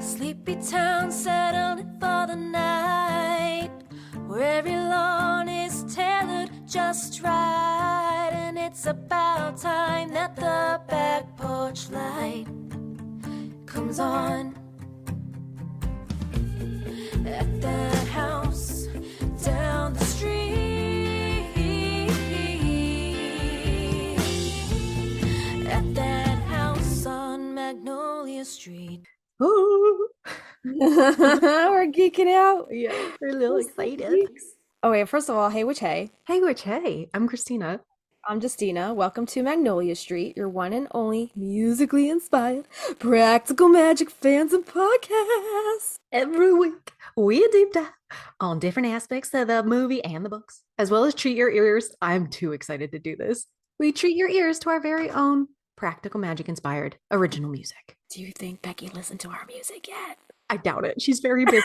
Sleepy town settled for the night, where every lawn is tailored just right. And it's about time that the back porch light comes on. At that house down the street, at that house on Magnolia Street. Ooh. We're geeking out. Yeah, we're a little excited. Oh wait, first of all, hey Witch Hey. Hey, Witch Hey. I'm Christina. I'm Justina. Welcome to Magnolia Street, your one and only musically inspired practical magic fans and podcast. Every week, we deep dive on different aspects of the movie and the books, as well as treat your ears. I'm too excited to do this. We treat your ears to our very own practical magic inspired original music. Do you think Becky listened to our music yet? I doubt it. She's very busy.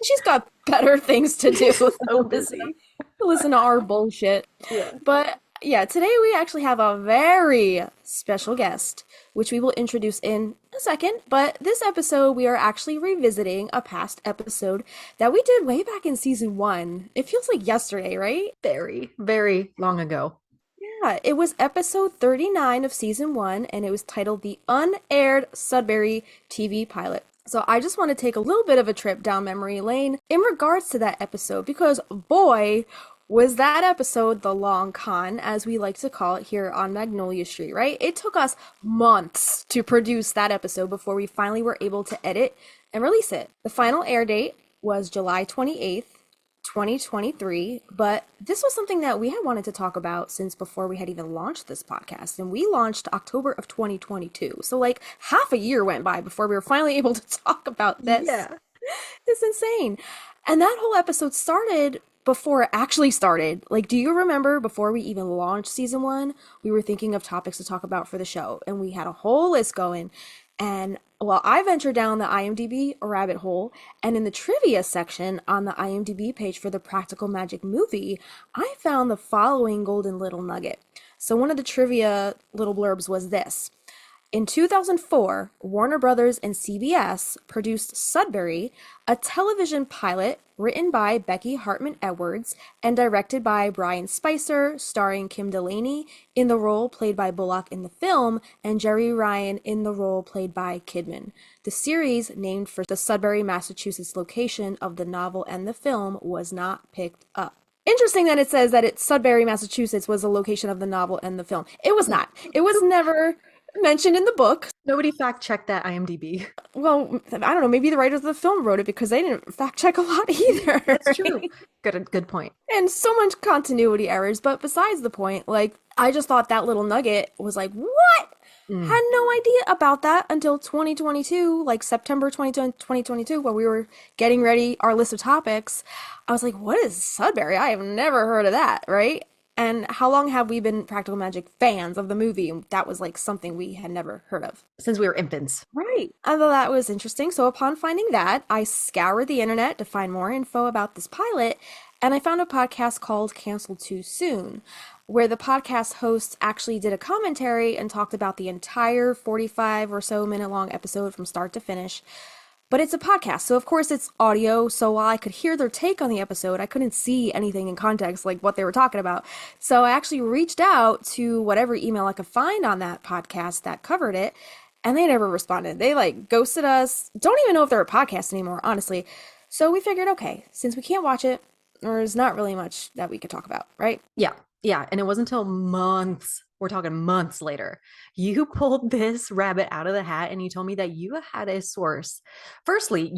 She's got better things to do. So busy. Listen to our bullshit. Yeah. But yeah, today we actually have a very special guest, which we will introduce in a second. But this episode, we are actually revisiting a past episode that we did way back in season 1. It feels like yesterday, right? Very, very long ago. Yeah, it was episode 39 of season 1, and it was titled The Unaired Sudbury TV Pilot. So I just want to take a little bit of a trip down memory lane in regards to that episode, because boy, was that episode the long con, as we like to call it here on Magnolia Street, right? It took us months to produce that episode before we finally were able to edit and release it. The final air date was July 28th, 2023, but this was something that we had wanted to talk about since before we had even launched this podcast, and we launched October of 2022. So like half a year went by before we were finally able to talk about this. Yeah. It's insane. And that whole episode started before it actually started. Like, do you remember before we even launched season 1, we were thinking of topics to talk about for the show, and we had a whole list going. And well, I ventured down the IMDb rabbit hole, and in the trivia section on the IMDb page for the Practical Magic movie, I found the following golden little nugget. So one of the trivia little blurbs was this. In 2004, Warner Brothers and CBS produced Sudbury, a television pilot written by Becky Hartman Edwards and directed by Brian Spicer, starring Kim Delaney in the role played by Bullock in the film, and Jerry Ryan in the role played by Kidman. The series, named for the Sudbury, Massachusetts location of the novel and the film, was not picked up. Interesting that it says that it's Sudbury, Massachusetts was the location of the novel and the film. It was not. It was never mentioned in the book. Nobody fact checked that IMDb. Well, I don't know, maybe the writers of the film wrote it because they didn't fact check a lot either. That's true. Good point. And so much continuity errors, but besides the point, like, I just thought that little nugget was like, what? Had no idea about that until 2022, like September 2022, when we were getting ready our list of topics. I was like, what is Sudbury? I have never heard of that, right? And how long have we been Practical Magic fans of the movie? That was like something we had never heard of. Since we were infants. Right. I thought that was interesting. So upon finding that, I scoured the internet to find more info about this pilot, and I found a podcast called Canceled Too Soon, where the podcast hosts actually did a commentary and talked about the entire 45 or so minute long episode from start to finish. But it's a podcast, so of course it's audio, so while I could hear their take on the episode, I couldn't see anything in context, like what they were talking about. So I actually reached out to whatever email I could find on that podcast that covered it, and they never responded. They like ghosted us. Don't even know if they're a podcast anymore, honestly. So we figured, okay, since we can't watch it, there's not really much that we could talk about, right? Yeah, and it wasn't until months, we're talking months later, you pulled this rabbit out of the hat and you told me that you had a source. Firstly,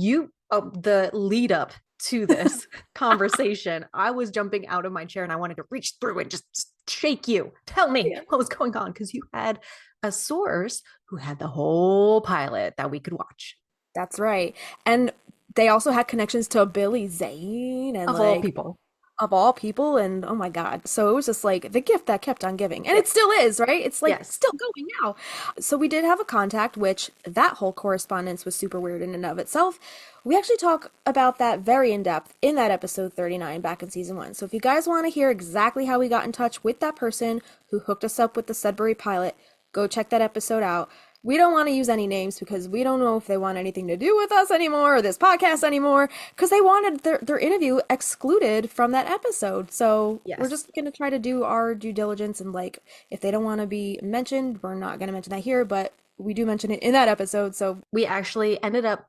the lead up to this conversation, I was jumping out of my chair and I wanted to reach through and just shake you. Tell me what was going on, because you had a source who had the whole pilot that we could watch. That's right. And they also had connections to Billy Zane and Of all people. Of all people, and oh my god, so it was just like the gift that kept on giving, and it still is, right? It's like still going now. So we did have a contact, which that whole correspondence was super weird in and of itself. We actually talk about that very in depth in that episode 39 back in season 1. So if you guys want to hear exactly how we got in touch with that person who hooked us up with the Sudbury pilot, go check that episode out. We don't want to use any names because we don't know if they want anything to do with us anymore or this podcast anymore, because they wanted their interview excluded from that episode. So we're Yes. just going to try to do our due diligence, and like if they don't want to be mentioned, we're not going to mention that here, but we do mention it in that episode. So We actually ended up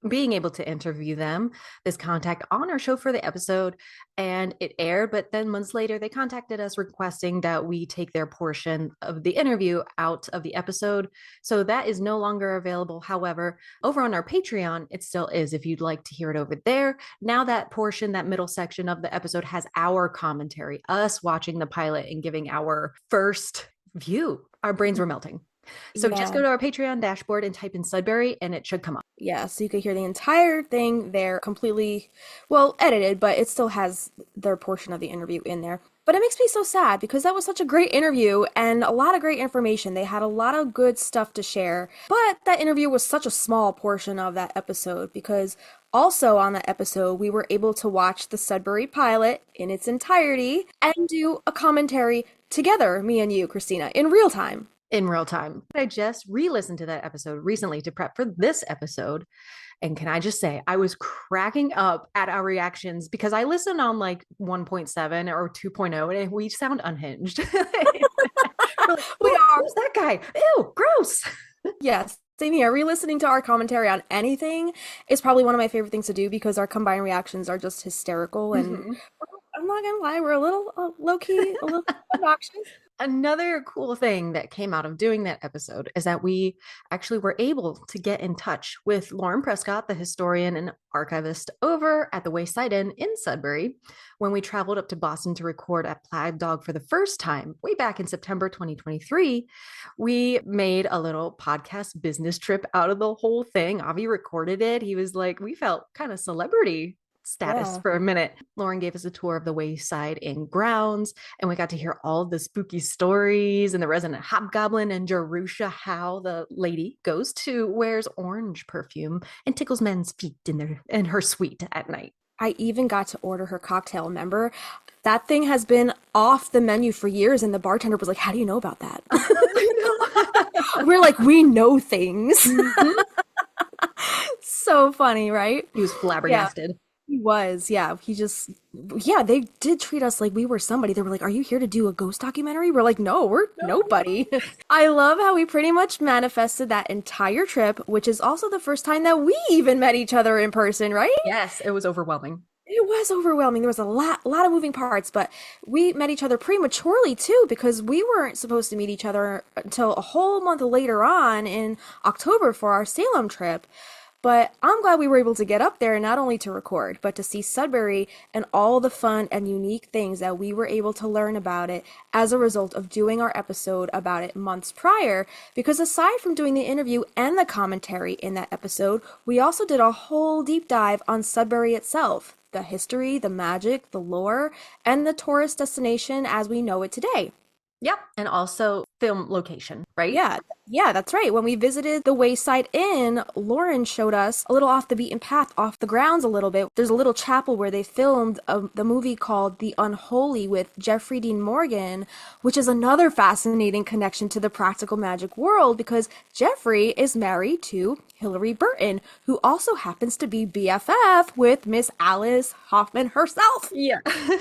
being able to interview them, this contact, on our show for the episode, and it aired. But then months later, they contacted us requesting that we take their portion of the interview out of the episode. So that is no longer available. However, over on our Patreon, it still is if you'd like to hear it over there. Now that portion, that middle section of the episode has our commentary, us watching the pilot and giving our first view. Our brains were melting. So just go to our Patreon dashboard and type in Sudbury and it should come up. Yeah, so you could hear the entire thing there completely, well, edited, but it still has their portion of the interview in there. But it makes me so sad because that was such a great interview and a lot of great information. They had a lot of good stuff to share. But that interview was such a small portion of that episode because also on that episode, we were able to watch the Sudbury pilot in its entirety and do a commentary together, me and you, Christina, in real time. In real time. I just re-listened to that episode recently to prep for this episode. And can I just say, I was cracking up at our reactions because I listened on like 1.7 or 2.0 and we sound unhinged. Like, We are. Who's that guy? Ew, gross. Yes, same here. Re-listening to our commentary on anything is probably one of my favorite things to do because our combined reactions are just hysterical. And I'm not gonna lie, we're a little low-key, a little obnoxious. Another cool thing that came out of doing that episode is that we actually were able to get in touch with Lauren Prescott, the historian and archivist over at the Wayside Inn in Sudbury, when we traveled up to Boston to record at Plague Dog for the first time, way back in September 2023. We made a little podcast business trip out of the whole thing. Avi recorded it. He was like, we felt kind of celebrity status for a minute. Lauren gave us a tour of the Wayside Inn grounds, and we got to hear all the spooky stories and the resident hobgoblin and Jerusha Howe, the lady ghost who wears orange perfume and tickles men's feet in her suite at night. I even got to order her cocktail, remember? That thing has been off the menu for years, and the bartender was like, how do you know about that? We're like, we know things. So funny, right? He was flabbergasted. Yeah. He was, yeah. They did treat us like we were somebody. They were like, are you here to do a ghost documentary? We're like, no, we're nobody. I love how we pretty much manifested that entire trip, which is also the first time that we even met each other in person, right? Yes, it was overwhelming. It was overwhelming. There was a lot of moving parts, but we met each other prematurely too, because we weren't supposed to meet each other until a whole month later on in October for our Salem trip. But I'm glad we were able to get up there not only to record, but to see Sudbury and all the fun and unique things that we were able to learn about it as a result of doing our episode about it months prior. Because aside from doing the interview and the commentary in that episode, we also did a whole deep dive on Sudbury itself, the history, the magic, the lore, and the tourist destination as we know it today. Yep. And also film location, right? Yeah, that's right. When we visited the Wayside Inn, Lauren showed us a little off the beaten path, off the grounds a little bit. There's a little chapel where they filmed the movie called The Unholy with Jeffrey Dean Morgan, which is another fascinating connection to the practical magic world because Jeffrey is married to Hilary Burton, who also happens to be BFF with Miss Alice Hoffman herself. Yeah.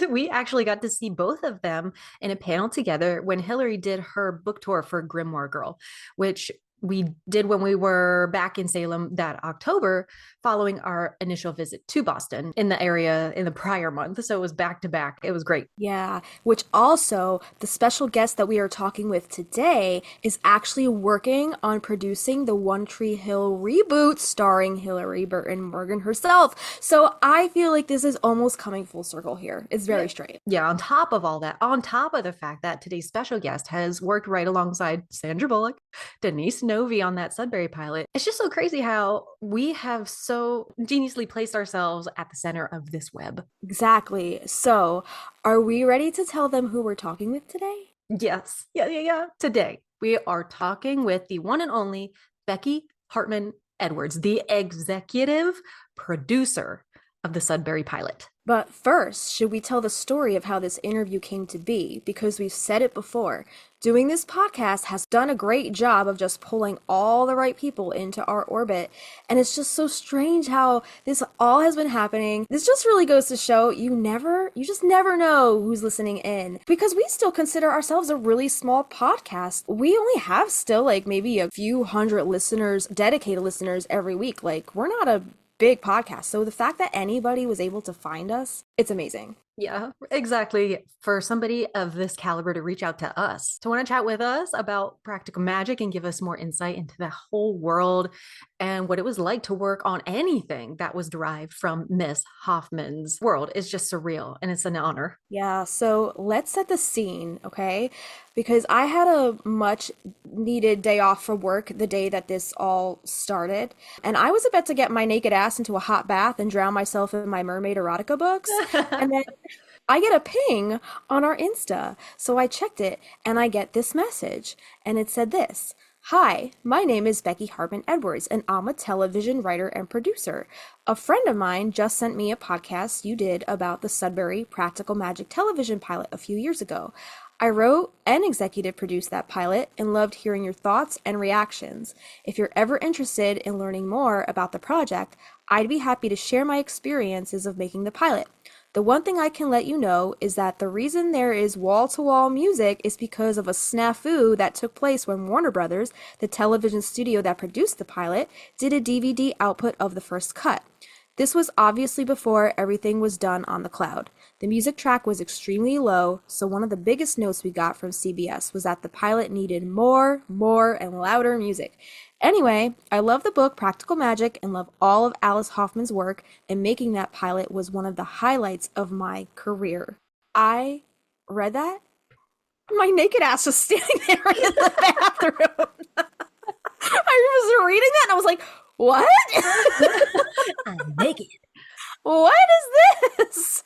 We actually got to see both of them in a panel together when Hilary did her book tour for Grimoire Girl, which we did when we were back in Salem that October following our initial visit to Boston in the area in the prior month. So it was back to back. It was great. Yeah, which also the special guest that we are talking with today is actually working on producing the One Tree Hill reboot starring Hilary Burton Morgan herself. So I feel like this is almost coming full circle here. It's very straight. Yeah, on top of all that, on top of the fact that today's special guest has worked right alongside Sandra Bullock, Denise, Novi on that Sudbury pilot. It's just so crazy how we have so geniusly placed ourselves at the center of this web. Exactly. So are we ready to tell them who we're talking with today? Yes. Yeah. Today, we are talking with the one and only Becky Hartman Edwards, the executive producer of the Sudbury pilot. But first, should we tell the story of how this interview came to be? Because we've said it before. Doing this podcast has done a great job of just pulling all the right people into our orbit. And it's just so strange how this all has been happening. This just really goes to show you just never know who's listening in. Because we still consider ourselves a really small podcast. We only have still like maybe a few hundred listeners, dedicated listeners every week. Like, we're not a big podcast. So the fact that anybody was able to find us, it's amazing. Yeah, exactly. For somebody of this caliber to reach out to us, to want to chat with us about practical magic and give us more insight into the whole world and what it was like to work on anything that was derived from Miss Hoffman's world is just surreal, and it's an honor. Yeah, so let's set the scene, okay? Because I had a much needed day off from work the day that this all started, and I was about to get my naked ass into a hot bath and drown myself in my mermaid erotica books, and then I get a ping on our Insta. So I checked it and I get this message, and it said this: "Hi, my name is Becky Hartman Edwards, and I'm a television writer and producer. A friend of mine just sent me a podcast you did about the Sudbury Practical Magic television pilot a few years ago. I wrote and executive produced that pilot and loved hearing your thoughts and reactions. If you're ever interested in learning more about the project, I'd be happy to share my experiences of making the pilot. The one thing I can let you know is that the reason there is wall-to-wall music is because of a snafu that took place when Warner Brothers, the television studio that produced the pilot, did a DVD output of the first cut. This was obviously before everything was done on the cloud. The music track was extremely low, so one of the biggest notes we got from CBS was that the pilot needed more, and louder music. Anyway, I love the book Practical Magic and love all of Alice Hoffman's work, and making that pilot was one of the highlights of my career." I read that. My naked ass was standing there in the bathroom. I was reading that and I was like, what? I'm naked. What is this?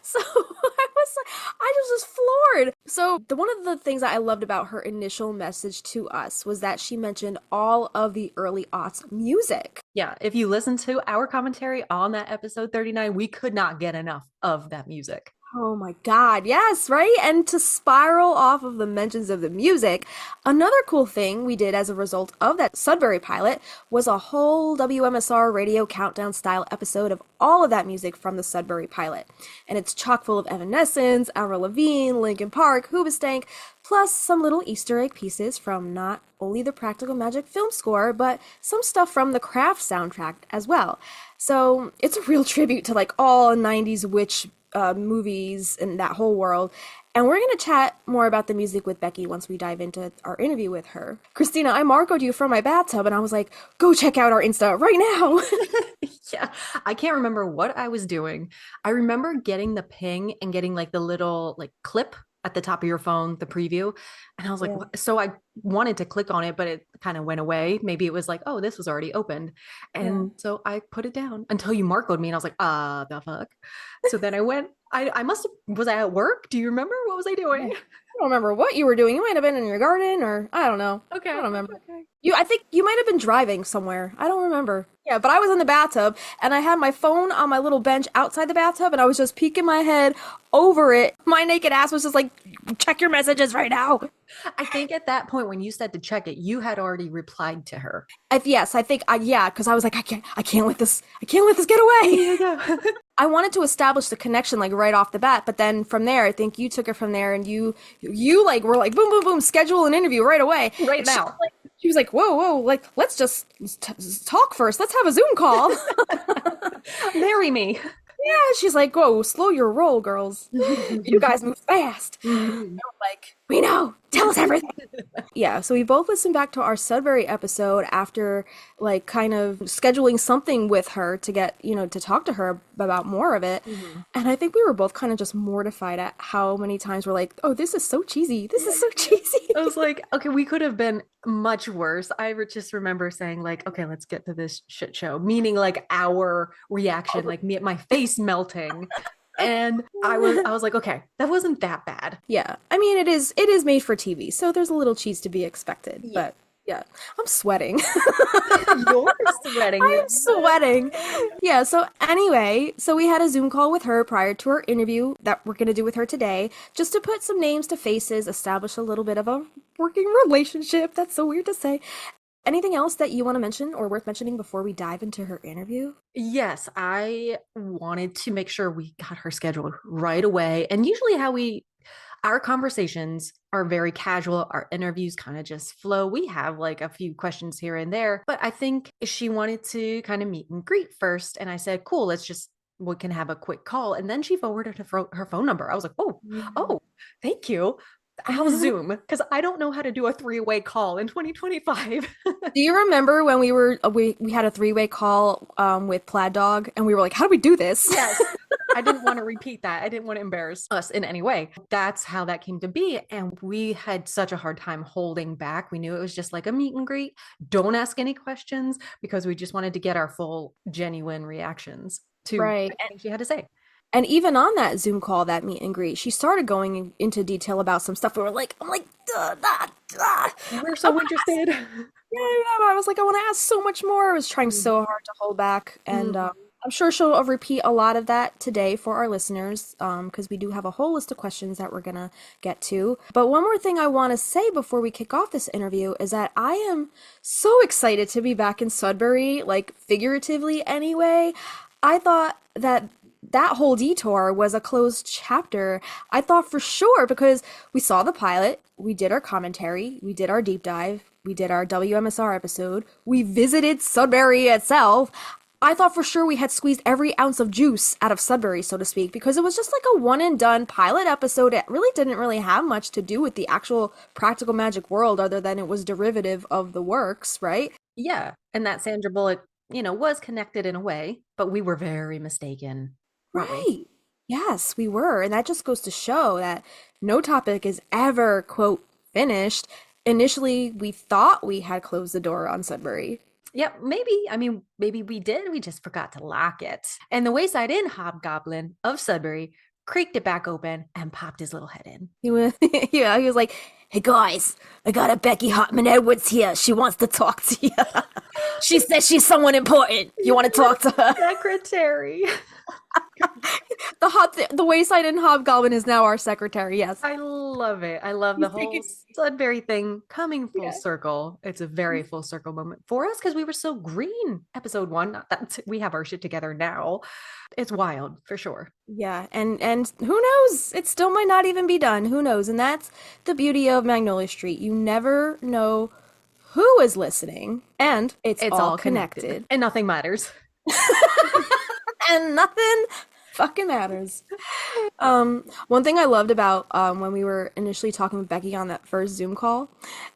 So I was just floored. So one of the things that I loved about her initial message to us was that she mentioned all of the early aughts music. Yeah, if you listen to our commentary on that episode 39, we could not get enough of that music. Oh my God, yes, right? And to spiral off of the mentions of the music, another cool thing we did as a result of that Sudbury pilot was a whole WMSR radio countdown style episode of all of that music from the Sudbury pilot. And it's chock full of Evanescence, Avril Lavigne, Linkin Park, Hoobastank, plus some little Easter egg pieces from not only the Practical Magic film score, but some stuff from the Craft soundtrack as well. So it's a real tribute to like all 90s witch movies and that whole world. And we're going to chat more about the music with Becky once we dive into our interview with her. Christina, I marcoed you from my bathtub and I was like, go check out our Insta right now. Yeah, I can't remember what I was doing. I remember getting the ping and getting like the little like clip at the top of your phone, the preview. And I was like, Yeah. what? So I wanted to click on it, but it kind of went away. Maybe it was like, oh, this was already opened. And so I put it down until you marcoed me and I was like, the fuck. So then I went, was I at work? Do you remember? What was I doing? I don't remember what you were doing. You might have been in your garden or I don't know. Okay. I don't remember. Okay. I think you might have been driving somewhere. I don't remember. Yeah, but I was in the bathtub and I had my phone on my little bench outside the bathtub and I was just peeking my head over it. My naked ass was just like, check your messages right now. I think at that point when you said to check it, you had already replied to her. Yes, I think, because I was like, I can't let this get away. I wanted to establish the connection like right off the bat, but then from there, I think you took it from there and you like were like, boom, boom, boom, schedule an interview right away. Right now. She was like, whoa, like, let's just talk first. Let's have a Zoom call. Marry me. Yeah, she's like, whoa, slow your roll, girls. You guys move fast. And we're like, we know. Tell us everything. Yeah, so we both listened back to our Sudbury episode after like kind of scheduling something with her to get, to talk to her about more of it. Mm-hmm. And I think we were both kind of just mortified at how many times we're like, oh, this is so cheesy. This is so cheesy. I was like, okay, we could have been much worse. I just remember saying like, okay, let's get to this shit show, meaning like our reaction, like my face melting. And I was like, okay, that wasn't that bad. Yeah. I mean, it is made for TV, so there's a little cheese to be expected. Yeah. But Yeah, I'm sweating. You're sweating. I'm sweating. Yeah, so anyway, so we had a Zoom call with her prior to our interview that we're going to do with her today, just to put some names to faces, establish a little bit of a working relationship. That's so weird to say. Anything else that you want to mention or worth mentioning before we dive into her interview? Yes, I wanted to make sure we got her scheduled right away. And usually our conversations are very casual. Our interviews kind of just flow. We have like a few questions here and there, but I think she wanted to kind of meet and greet first. And I said, cool, we can have a quick call. And then she forwarded her phone number. I was like, oh, thank you. How's Zoom? Because I don't know how to do a three-way call in 2025. Do you remember when we had a three-way call with Plaid Dog and we were like, how do we do this? Yes. I didn't want to repeat that. I didn't want to embarrass us in any way. That's how that came to be. And we had such a hard time holding back. We knew it was just like a meet and greet. Don't ask any questions because we just wanted to get our full, genuine reactions to Right. everything she had to say. And even on that Zoom call, that meet and greet, she started going into detail about some stuff. I'm like, duh, duh, duh. We're so interested. Yeah, I was like, I want to ask so much more. I was trying so hard to hold back. And I'm sure she'll repeat a lot of that today for our listeners, because we do have a whole list of questions that we're going to get to. But one more thing I want to say before we kick off this interview is that I am so excited to be back in Sudbury, like figuratively anyway. I thought that whole detour was a closed chapter. I thought for sure, because we saw the pilot, we did our commentary, we did our deep dive, we did our WMSR episode, we visited Sudbury itself. I thought for sure we had squeezed every ounce of juice out of Sudbury, so to speak, because it was just like a one and done pilot episode. It really didn't really have much to do with the actual practical magic world other than it was derivative of the works, right? Yeah. And that Sandra Bullock, was connected in a way, but we were very mistaken. Right. Yes, we were. And that just goes to show that no topic is ever, quote, finished. Initially, we thought we had closed the door on Sudbury. Yep, maybe we did. We just forgot to lock it. And the Wayside Inn hobgoblin of Sudbury creaked it back open and popped his little head in. He was, yeah, he was like, hey guys, I got a Becky Hartman Edwards here. She wants to talk to you. She says she's someone important. You want to talk to her? Secretary. The Wayside Inn hobgoblin is now our secretary. Yes, I love it. I love the whole Sudbury thing coming full circle. It's a very full circle moment for us because we were so green. Episode 1, not that we have our shit together now. It's wild for sure. Yeah, and who knows? It still might not even be done. Who knows? And that's the beauty of Magnolia Street. You never know who is listening, and it's all connected. And nothing matters. And nothing fucking matters. One thing I loved about when we were initially talking with Becky on that first Zoom call,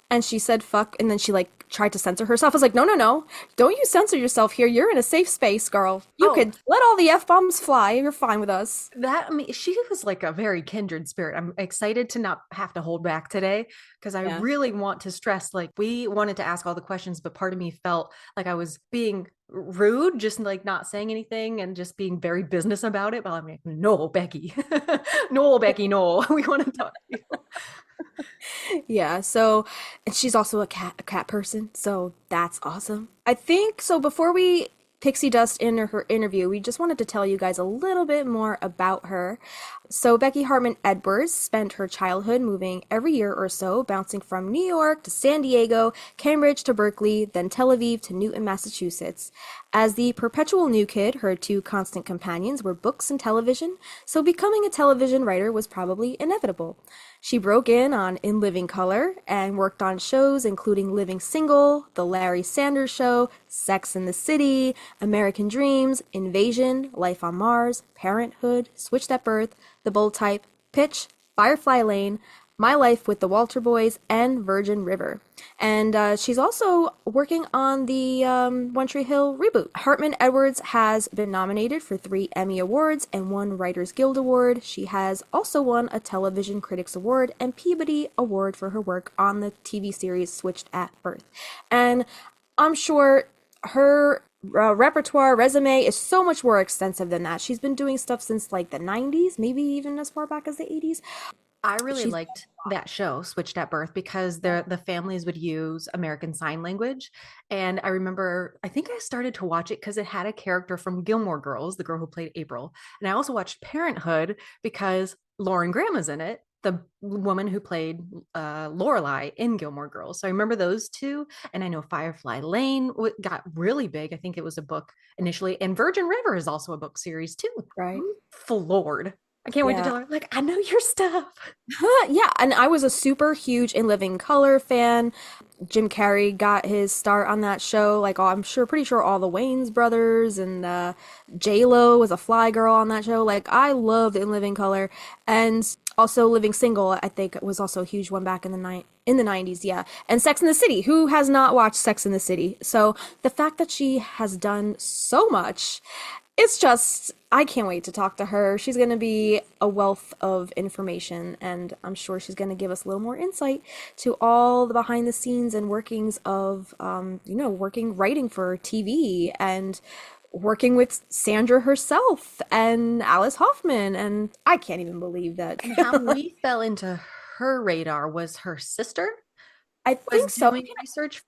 and she said fuck, and then she like tried to censor herself. I was like, no, don't you censor yourself here. You're in a safe space, girl. You could let all the F-bombs fly. You're fine with us. She was like a very kindred spirit. I'm excited to not have to hold back today because I really want to stress, like, we wanted to ask all the questions, but part of me felt like I was being rude, just like not saying anything and just being very business about it. But I'm like, no, Becky, no, Becky, no, we want to talk to you. Yeah, so, and she's also a cat person, so that's awesome. I think, so before we pixie dust in her interview, we just wanted to tell you guys a little bit more about her. So Becky Hartman Edwards spent her childhood moving every year or so, bouncing from New York to San Diego, Cambridge to Berkeley, then Tel Aviv to Newton, Massachusetts. As the perpetual new kid, her two constant companions were books and television, so becoming a television writer was probably inevitable. She broke in Living Color and worked on shows including Living Single, The Larry Sanders Show, Sex and the City, American Dreams, Invasion, Life on Mars, Parenthood, Switched at Birth, The Bold Type, Pitch, Firefly Lane, My Life with the Walter Boys, and Virgin River. And she's also working on the One Tree Hill reboot. Hartman Edwards has been nominated for 3 Emmy Awards and 1 Writers Guild Award. She has also won a Television Critics Award and Peabody Award for her work on the TV series Switched at Birth. And I'm sure her repertoire resume is so much more extensive than that. She's been doing stuff since like the 90s, maybe even as far back as the 80s. I really She's liked that show, Switched at Birth, because the families would use American Sign Language. And I remember, I think I started to watch it because it had a character from Gilmore Girls, the girl who played April. And I also watched Parenthood because Lauren Graham is in it, the woman who played Lorelai in Gilmore Girls. So I remember those two. And I know Firefly Lane got really big. I think it was a book initially. And Virgin River is also a book series too. right. I'm floored. I can't wait to Yeah. tell her, like, I know your stuff. Yeah, and I was a super huge In Living Color fan. Jim Carrey got his start on that show. Like, I'm sure, pretty sure all the Wayans brothers and J-Lo was a fly girl on that show. Like, I loved In Living Color, and also Living Single. I think was also a huge one back in the 90s. Yeah, and Sex in the City. Who has not watched Sex in the City? So the fact that she has done so much, it's just, I can't wait to talk to her. She's going to be a wealth of information, and I'm sure she's going to give us a little more insight to all the behind the scenes and workings of, writing for TV and working with Sandra herself and Alice Hoffman. And I can't even believe that. And how we fell into her radar was her sister I was think so. doing research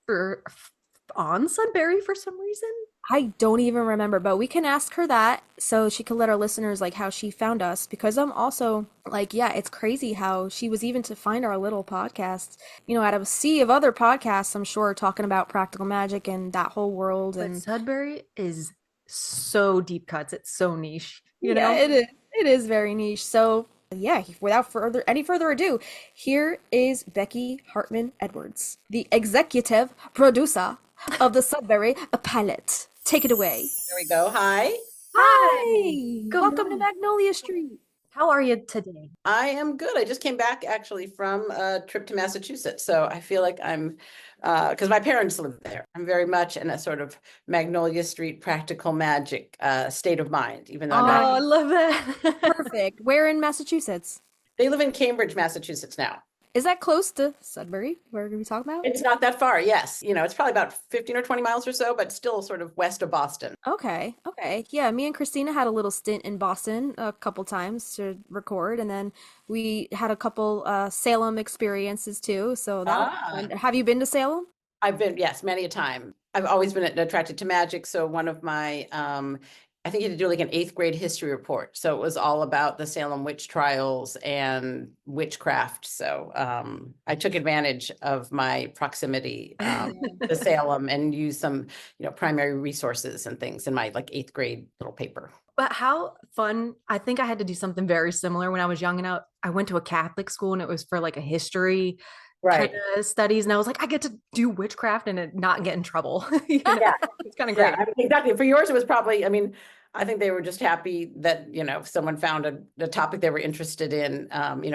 on Sudbury for some reason. I don't even remember, but we can ask her that so she can let our listeners like how she found us, because I'm also like, yeah, it's crazy how she was even to find our little podcast, out of a sea of other podcasts, I'm sure, talking about practical magic and that whole world. But And Sudbury is so deep cuts. It's so niche, you yeah, know? it is. It is very niche. So yeah, without any further ado, here is Becky Hartman Edwards, the executive producer of the Sudbury pilot. Take it away. There we go. Hi. Hi. Good Welcome to morning. Magnolia Street. How are you today? I am good. I just came back actually from a trip to Massachusetts. So I feel like I'm, because my parents live there. I'm very much in a sort of Magnolia Street practical magic state of mind, even though Oh, I'm I not. love that. Perfect. Where in Massachusetts? They live in Cambridge, Massachusetts now. Is that close to Sudbury? Where are we talking about? It's not that far. Yes. It's probably about 15 or 20 miles or so, but still sort of west of Boston. Okay. Okay. Yeah, me and Christina had a little stint in Boston a couple times to record, and then we had a couple Salem experiences too. So that was fun. Have you been to Salem? I've been, yes, many a time. I've always been attracted to magic. So one of my, I think you had to do like an 8th grade history report. So it was all about the Salem witch trials and witchcraft. So I took advantage of my proximity to Salem and used some, primary resources and things in my like 8th grade little paper. But how fun. I think I had to do something very similar when I was young, and I went to a Catholic school, and it was for like a history Right. kind of studies. And I was like, I get to do witchcraft and not get in trouble. Yeah. It's kind of great. Yeah, I mean, exactly. For yours, it was probably, I think they were just happy that, someone found a topic they were interested in, and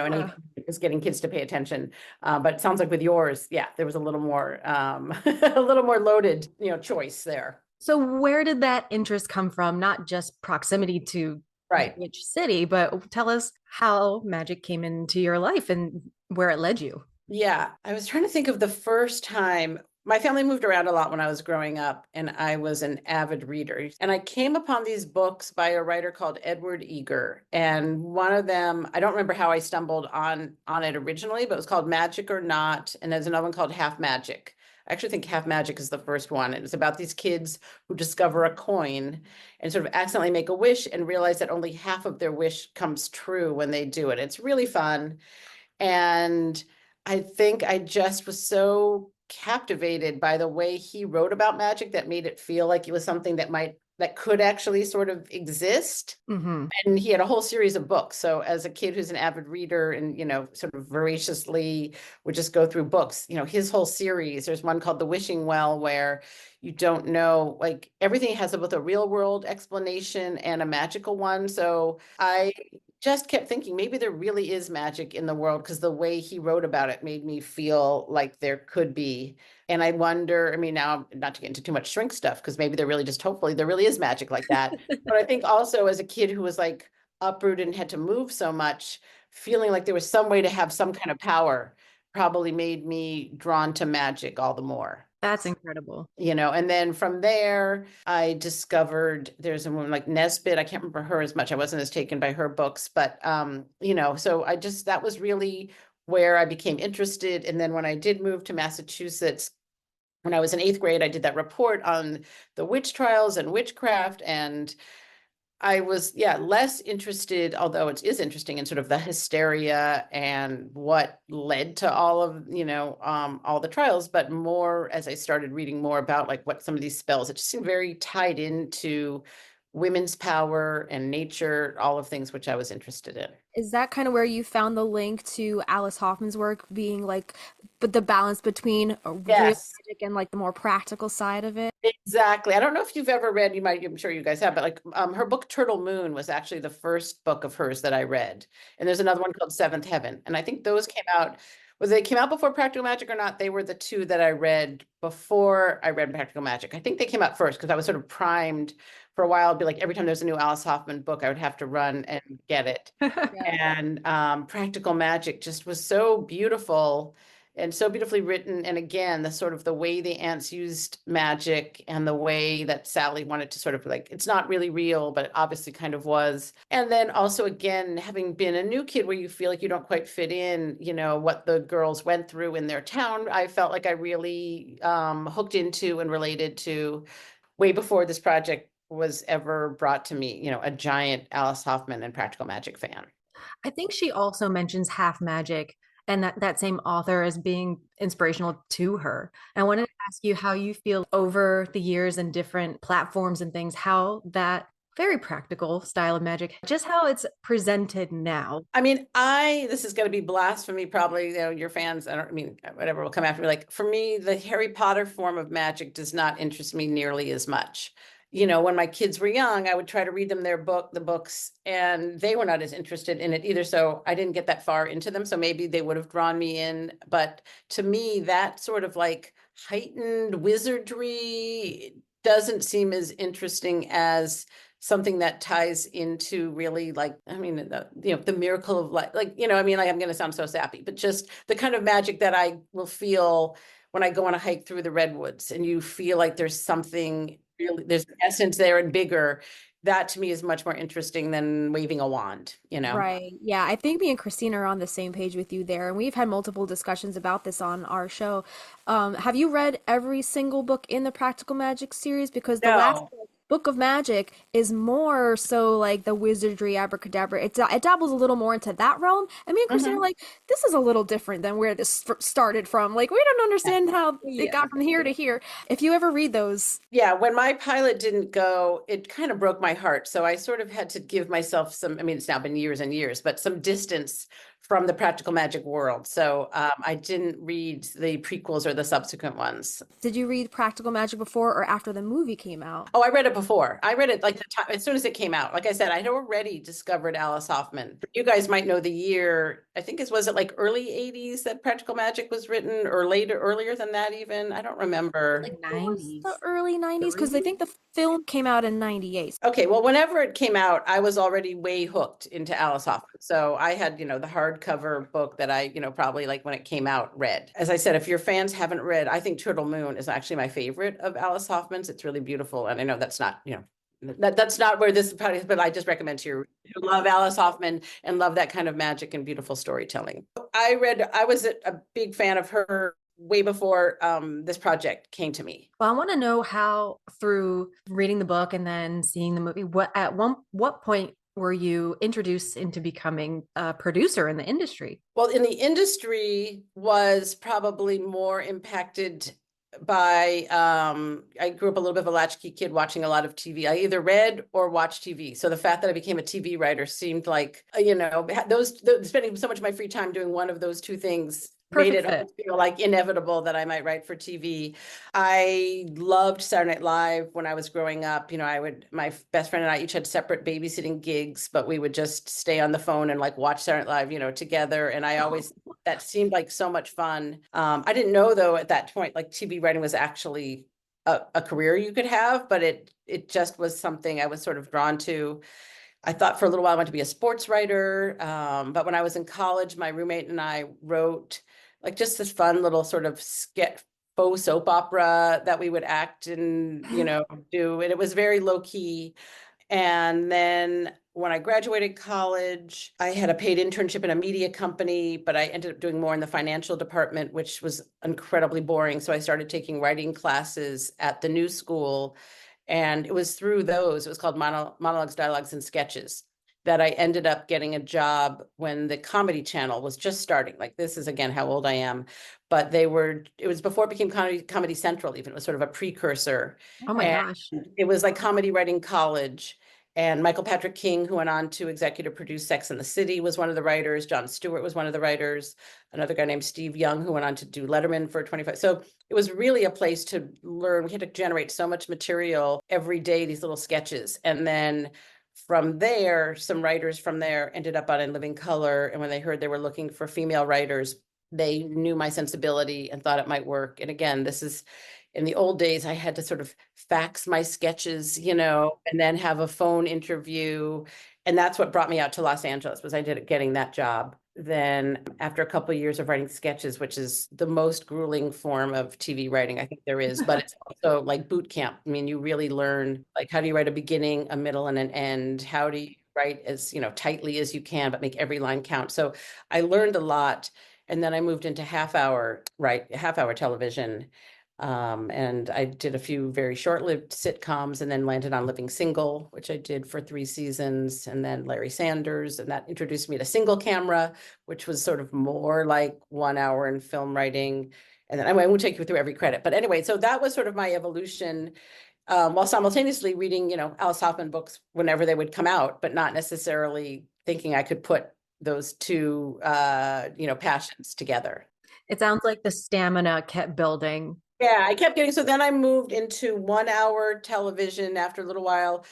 it was getting kids to pay attention. But it sounds like with yours, yeah, there was a little more, a little more loaded, choice there. So where did that interest come from? Not just proximity to Right. which city, but tell us how magic came into your life and where it led you. Yeah, I was trying to think of the first time. My family moved around a lot when I was growing up, and I was an avid reader. And I came upon these books by a writer called Edward Eager. And one of them, I don't remember how I stumbled on it originally, but it was called Magic or Not. And there's another one called Half Magic. I actually think Half Magic is the first one. It's about these kids who discover a coin and sort of accidentally make a wish and realize that only half of their wish comes true when they do it. It's really fun. And I think I just was so captivated by the way he wrote about magic that made it feel like it was something that could actually sort of exist. Mm-hmm. And he had a whole series of books. So as a kid who's an avid reader and, sort of voraciously would just go through books, his whole series, there's one called The Wishing Well, where you don't know, like everything has both a real world explanation and a magical one. So I just kept thinking maybe there really is magic in the world, because the way he wrote about it made me feel like there could be. And I wonder, now not to get into too much shrink stuff, because maybe hopefully there really is magic like that. But I think also as a kid who was like uprooted and had to move so much, feeling like there was some way to have some kind of power probably made me drawn to magic all the more. That's incredible. And then from there, I discovered there's a woman like Nesbitt. I can't remember her as much. I wasn't as taken by her books, but, so that was really where I became interested. And then when I did move to Massachusetts, when I was in 8th grade, I did that report on the witch trials and witchcraft, and I was, less interested, although it is interesting in sort of the hysteria and what led to all of, all the trials, but more as I started reading more about like what some of these spells, it just seemed very tied into women's power and nature, all of things which I was interested in. Is that kind of where you found the link to Alice Hoffman's work being like, but the balance between a real Yes. magic and like the more practical side of it? Exactly. I don't know if you've ever read, I'm sure you guys have, but like her book Turtle Moon was actually the first book of hers that I read. And there's another one called Seventh Heaven. And I think those came out, whether they came out before Practical Magic or not, they were the two that I read before I read Practical Magic. I think they came out first because I was sort of primed for a while. It'd be like every time there's a new Alice Hoffman book, I would have to run and get it. And Practical Magic just was so beautiful and so beautifully written. And again, the sort of the way the ants used magic and the way that Sally wanted to sort of like, it's not really real, but it obviously kind of was. And then also, again, having been a new kid where you feel like you don't quite fit in, what the girls went through in their town, I felt like I really hooked into and related to way before this project was ever brought to me, a giant Alice Hoffman and Practical Magic fan. I think she also mentions half magic and that same author as being inspirational to her. I wanted to ask you how you feel over the years and different platforms and things, how that very practical style of magic, just how it's presented now. I mean, this is going to be blasphemy, probably, your fans, whatever will come after me. Like, for me, the Harry Potter form of magic does not interest me nearly as much. When my kids were young, I would try to read them the books, and they were not as interested in it either. So I didn't get that far into them. So maybe they would have drawn me in. But to me, that sort of like heightened wizardry doesn't seem as interesting as something that ties into really like, the miracle of life, like, I'm going to sound so sappy, but just the kind of magic that I will feel when I go on a hike through the redwoods and you feel like there's something really, there's an essence there and bigger. That to me is much more interesting than waving a wand, Right. Yeah. I think me and Christina are on the same page with you there. And we've had multiple discussions about this on our show. Have you read every single book in the Practical Magic series? Because the last Book of Magic is more so like the wizardry, abracadabra. It dabbles a little more into that realm. And me and Christina are like, this is a little different than where this started from. Like, we don't understand how it got from here to here. If you ever read those. Yeah, when my pilot didn't go, it kind of broke my heart. So I sort of had to give myself some, it's now been years and years, but some distance from the Practical Magic world. So I didn't read the prequels or the subsequent ones. Did you read Practical Magic before or after the movie came out? Oh, I read it before. I read it like as soon as it came out. Like I said, I had already discovered Alice Hoffman. You guys might know the year. I think was it like early 80s that Practical Magic was written, or earlier than that even? I don't remember. Like 90s. The early 90s, because I think the film came out in 98. Okay, well, whenever it came out, I was already way hooked into Alice Hoffman. So I had, the hardcover book that I, probably like when it came out, read. As I said, if your fans haven't read, I think Turtle Moon is actually my favorite of Alice Hoffman's. It's really beautiful. And I know that's not, that's not where this is, but I just recommend to you who love Alice Hoffman and love that kind of magic and beautiful storytelling. I was a big fan of her way before this project came to me. Well, I want to know how, through reading the book and then seeing the movie, what point were you introduced into becoming a producer in the industry? Well, in the industry was probably more impacted by I grew up a little bit of a latchkey kid watching a lot of TV. I either read or watched TV. So the fact that I became a TV writer seemed like, those spending so much of my free time doing one of those two things made it feel like inevitable that I might write for TV. I loved Saturday Night Live when I was growing up. My best friend and I each had separate babysitting gigs, but we would just stay on the phone and like watch Saturday Night Live, together. And I always, that seemed like so much fun. I didn't know though at that point, like TV writing was actually a career you could have, but it just was something I was sort of drawn to. I thought for a little while I wanted to be a sports writer. But when I was in college, my roommate and I wrote like just this fun little sort of faux soap opera that we would act and, do. And it was very low key. And then when I graduated college, I had a paid internship in a media company, but I ended up doing more in the financial department, which was incredibly boring. So I started taking writing classes at the New School. And it was through those, it was called Monologues, Dialogues, and Sketches, that I ended up getting a job when the Comedy Channel was just starting. Like, this is, again, how old I am. But it was before it became Comedy Central, even. It was sort of a precursor. Oh my And gosh. it was like Comedy Writing College. And Michael Patrick King, who went on to executive produce Sex and the City, was one of the writers. Jon Stewart was one of the writers. Another guy named Steve Young, who went on to do Letterman for 25. So it was really a place to learn. We had to generate so much material every day, these little sketches. And then from there, some writers from there ended up on In Living Color. And when they heard they were looking for female writers, they knew my sensibility and thought it might work. And again, this is, in the old days, I had to sort of fax my sketches, and then have a phone interview. And that's what brought me out to Los Angeles, was I did getting that job. Then after a couple of years of writing sketches, which is the most grueling form of TV writing I think there is, but it's also like boot camp. I mean, you really learn, like, how do you write a beginning, a middle, and an end? How do you write as, tightly as you can, but make every line count? So I learned a lot. And then I moved into half hour television. And I did a few very short-lived sitcoms, and then landed on Living Single, which I did for 3 seasons, and then Larry Sanders, and that introduced me to single camera, which was sort of more like 1 hour in film writing. And then I won't take you through every credit, but anyway, so that was sort of my evolution, while simultaneously reading, Alice Hoffman books whenever they would come out, but not necessarily thinking I could put those two, passions together. It sounds like the stamina kept building. Yeah, I kept getting, so then I moved into 1 hour television. After a little while,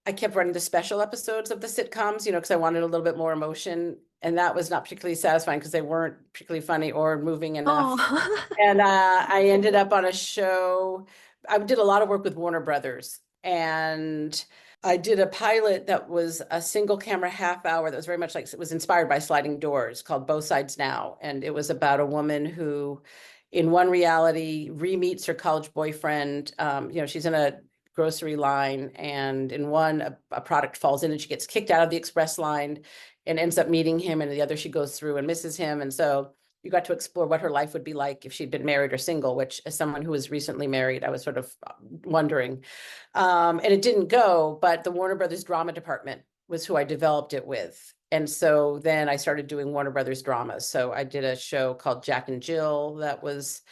I kept running the special episodes of the sitcoms, because I wanted a little bit more emotion. And that was not particularly satisfying because they weren't particularly funny or moving enough. Oh. And I ended up on a show. I did a lot of work with Warner Brothers, and I did a pilot that was a single camera half hour that was very much like, it was inspired by Sliding Doors, called Both Sides Now. And it was about a woman who, in one reality, re-meets her college boyfriend. She's in a grocery line, and in one, a product falls in and she gets kicked out of the express line and ends up meeting him. And the other, she goes through and misses him. And so you got to explore what her life would be like if she'd been married or single, which, as someone who was recently married, I was sort of wondering. And it didn't go, but the Warner Brothers drama department was who I developed it with. And so then I started doing Warner Brothers dramas. So I did a show called Jack and Jill that was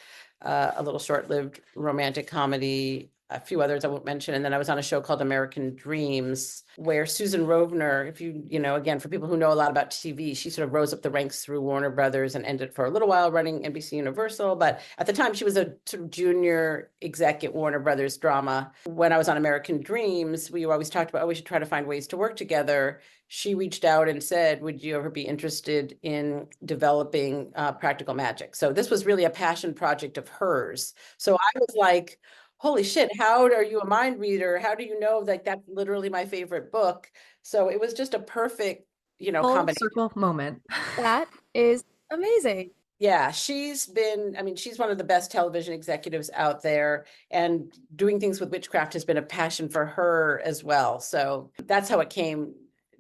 a little short-lived romantic comedy, a few others I won't mention. And then I was on a show called American Dreams, where Susan Rovner, if again, for people who know a lot about TV, she sort of rose up the ranks through Warner Brothers and ended for a little while running NBC Universal. But at the time, she was a sort of junior exec at Warner Brothers drama. When I was on American Dreams, we always talked about, we should try to find ways to work together. She reached out and said, would you ever be interested in developing Practical Magic? So this was really a passion project of hers. So I was like, holy shit, how are you a mind reader? How do you know that that's literally my favorite book? So it was just a perfect, Full combination. circle moment. That is amazing. Yeah, she's one of the best television executives out there, and doing things with witchcraft has been a passion for her as well. So that's how it came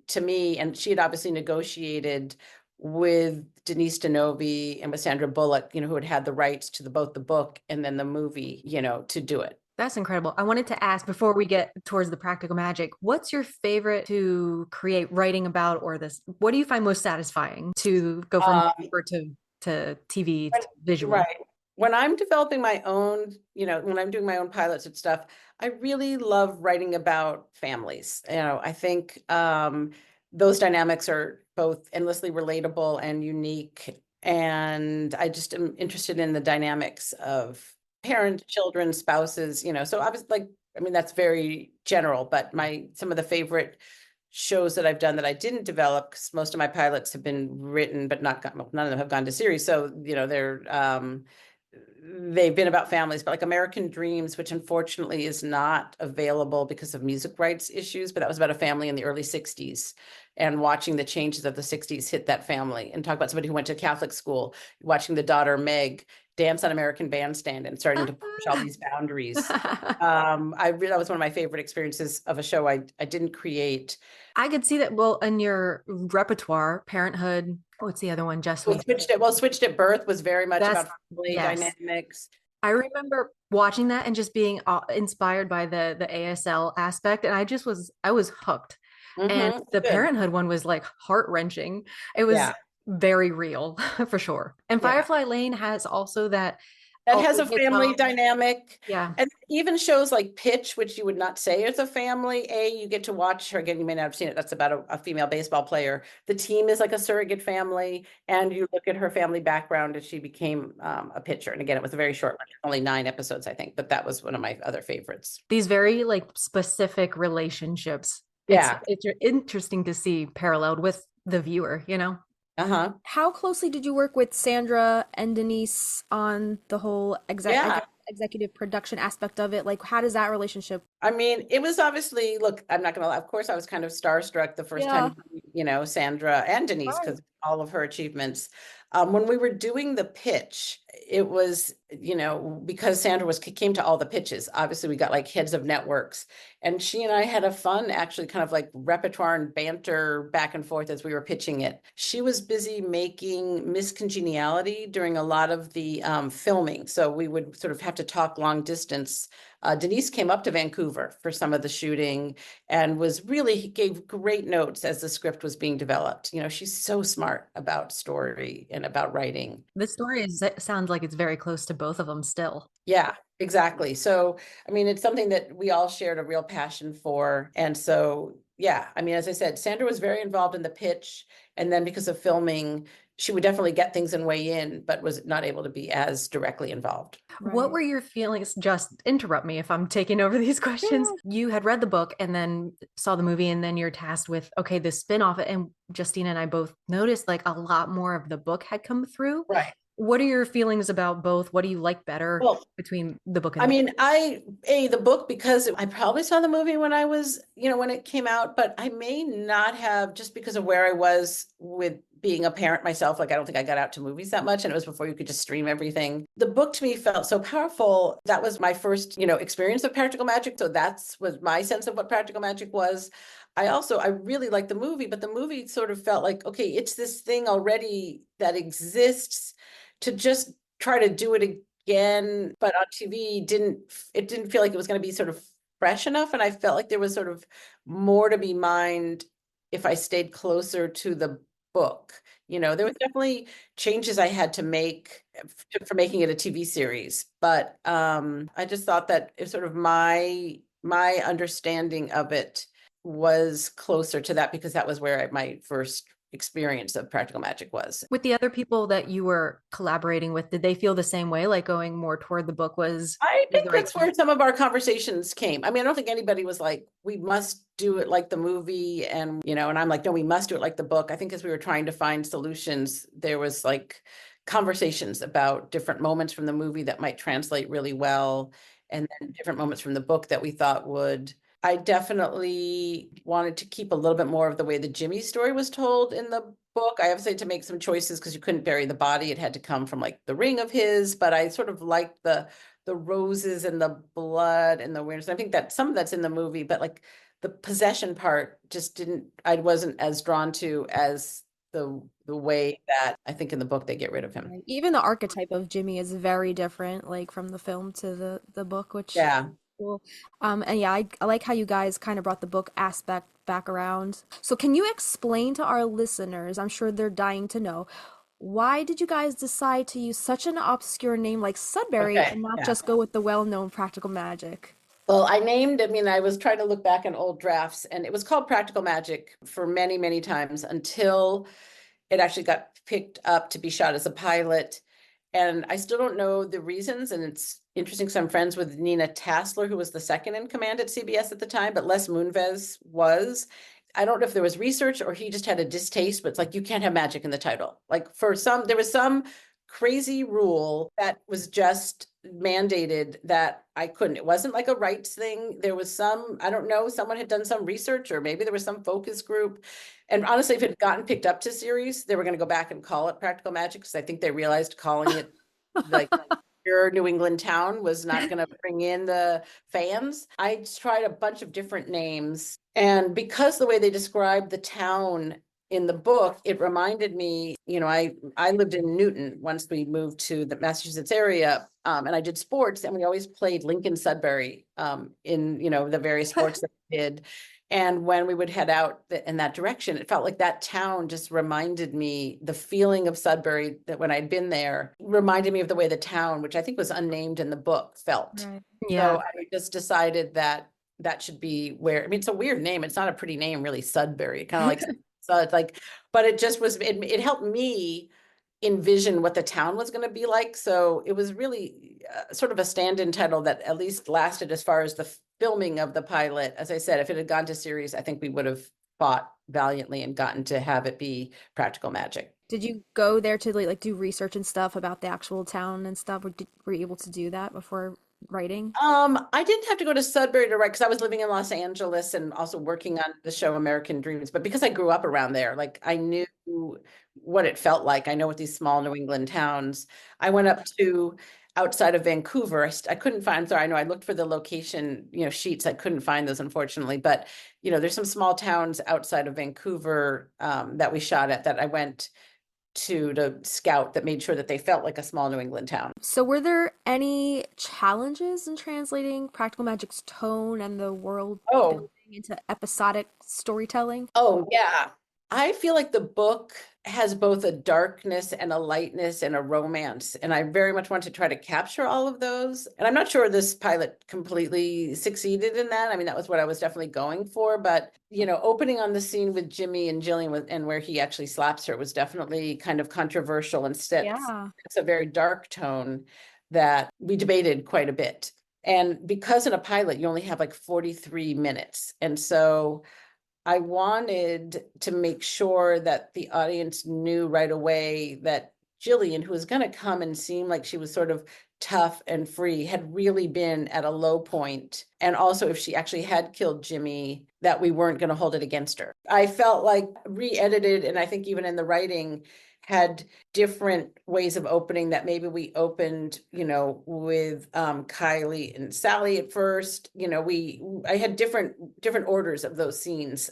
to me. And she had obviously negotiated with Denise Novi and with Sandra Bullock, who had the rights to both the book and then the movie, to do it. That's incredible. I wanted to ask, before we get towards the practical magic, what's your favorite to create writing about, or this? What do you find most satisfying to go from paper to TV to visual? Right. When I'm developing my own, when I'm doing my own pilots and stuff, I really love writing about families. I think those dynamics are both endlessly relatable and unique. And I just am interested in the dynamics of parents, children, spouses, so I was like, that's very general, but some of the favorite shows that I've done that I didn't develop, because most of my pilots have been written, but none of them have gone to series. So, they're they've been about families, but like American Dreams, which unfortunately is not available because of music rights issues, but that was about a family in the early 60s and watching the changes of the 60s hit that family, and talk about somebody who went to Catholic school, watching the daughter Meg dance on American Bandstand and starting to push all these boundaries. That was one of my favorite experiences of a show I didn't create. I could see that. Well, in your repertoire, Parenthood, what's the other one? Just Well, Switched at Birth was very much That's- about family yes. dynamics. I remember watching that and just being inspired by the ASL aspect, and I was hooked. And the Good. Parenthood one was like heart-wrenching. It was Yeah. very real for sure. And Yeah. Firefly Lane has also that has a also hits family home. dynamic. Yeah. And even shows like Pitch, which you would not say is a family. You get to watch her again. You may not have seen it. That's about a female baseball player. The team is like a surrogate family. And you look at her family background as she became a pitcher. And again, it was a very short one, only 9 episodes, I think. But that was one of my other favorites. These very like specific relationships. Yeah. It's interesting to see paralleled with the viewer, you know? Uh-huh. How closely did you work with Sandra and Denise on the whole executive production aspect of it? Like, how does that relationship? I mean, it was obviously, look, I'm not going to lie. Of course, I was kind of starstruck the first time, Sandra and Denise, because all of her achievements. When we were doing the pitch, it was, because Sandra came to all the pitches. Obviously, we got like heads of networks, and she and I had a fun, actually, kind of like repertoire and banter back and forth as we were pitching it. She was busy making Miss Congeniality during a lot of the filming, so we would sort of have to talk long distance. Denise came up to Vancouver for some of the shooting and gave great notes as the script was being developed. She's so smart about story and about writing. The story sounds like it's very close to both of them still. Yeah, exactly. So, I mean, it's something that we all shared a real passion for. And so, yeah, I mean, as I said, Sandra was very involved in the pitch. And then because of filming, she would definitely get things and weigh in, but was not able to be as directly involved. What were your feelings? Just interrupt me if I'm taking over these questions. Yeah. You had read the book and then saw the movie, and then you're tasked with, okay, the spinoff. And Justina and I both noticed like a lot more of the book had come through. Right. What are your feelings about both? What do you like better between the book and the book, because I probably saw the movie when I was, when it came out, but I may not have, just because of where I was with being a parent myself. Like, I don't think I got out to movies that much, and it was before you could just stream everything. The book to me felt so powerful. That was my first, experience of practical magic. So was my sense of what practical magic was. I really liked the movie, but the movie sort of felt like, okay, it's this thing already that exists. To just try to do it again, but on TV, it didn't feel like it was going to be sort of fresh enough. And I felt like there was sort of more to be mined if I stayed closer to the book. There was definitely changes I had to make for making it a TV series. But I just thought that it sort of my understanding of it was closer to that, because that was where my first experience of practical magic was. With the other people that you were collaborating with, did they feel the same way, like going more toward the book was? I think that's where some of our conversations came. I mean, I don't think anybody was like, we must do it like the movie, and and I'm like, no, we must do it like the book. I think as we were trying to find solutions, there was like conversations about different moments from the movie that might translate really well, and then different moments from the book that we thought would. I definitely wanted to keep a little bit more of the way the Jimmy story was told in the book. I obviously had to make some choices because you couldn't bury the body. It had to come from like the ring of his, but I sort of liked the roses and the blood and the weirdness. I think that some of that's in the movie, but like the possession part just I wasn't as drawn to as the way that I think in the book they get rid of him. Even the archetype of Jimmy is very different, like from the film to the book, which cool. And yeah, I like how you guys kind of brought the book aspect back around. So can you explain to our listeners, I'm sure they're dying to know, why did you guys decide to use such an obscure name like Sudbury and not just go with the well-known practical magic? Well, I was trying to look back in old drafts, and it was called Practical Magic for many, many times until it actually got picked up to be shot as a pilot. And I still don't know the reasons, and it's interesting because I'm friends with Nina Tassler, who was the second in command at CBS at the time, but Les Moonves was. I don't know if there was research or he just had a distaste, but it's like, you can't have magic in the title. Like there was some crazy rule that was just mandated that I couldn't. It wasn't like a rights thing. There was some, I don't know, someone had done some research, or maybe there was some focus group. And honestly, if it had gotten picked up to series, they were going to go back and call it Practical Magic, because I think they realized calling it like your New England town was not going to bring in the fans. I tried a bunch of different names. And because the way they described the town in the book, it reminded me, I lived in Newton once we moved to the Massachusetts area, and I did sports, and we always played Lincoln Sudbury in, the various sports that we did. And when we would head out in that direction, it felt like that town just reminded me, the feeling of Sudbury, that when I'd been there, reminded me of the way the town, which I think was unnamed in the book, felt. Right. Yeah. So I just decided that should be where, I mean, it's a weird name. It's not a pretty name, really, Sudbury. Kind of like, so it's like, but it just was, it helped me envision what the town was going to be like. So it was really sort of a stand-in title that at least lasted as far as the filming of the pilot. As I said, if it had gone to series, I think we would have fought valiantly and gotten to have it be Practical Magic. Did you go there to like do research and stuff about the actual town and stuff? Were you able to do that before writing? I didn't have to go to Sudbury to write, because I was living in Los Angeles and also working on the show American Dreams. But because I grew up around there, like I knew what it felt like. I know what these small New England towns. I went up to outside of Vancouver. I couldn't find, sorry, I know I looked for the location, sheets. I couldn't find those, unfortunately. But, there's some small towns outside of Vancouver that we shot at, that I went to scout, that made sure that they felt like a small New England town. So were there any challenges in translating Practical Magic's tone and the world building into episodic storytelling? Oh, yeah. I feel like the book has both a darkness and a lightness and a romance. And I very much want to try to capture all of those. And I'm not sure this pilot completely succeeded in that. I mean, that was what I was definitely going for. But, opening on the scene with Jimmy and Jillian and where he actually slaps her was definitely kind of controversial. Instead, it's a very dark tone that we debated quite a bit. And because in a pilot, you only have like 43 minutes. And so I wanted to make sure that the audience knew right away that Jillian, who was going to come and seem like she was sort of tough and free, had really been at a low point. And also, if she actually had killed Jimmy, that we weren't going to hold it against her. I felt like re-edited, and I think even in the writing, had different ways of opening, that maybe we opened, with Kylie and Sally at first. I had different orders of those scenes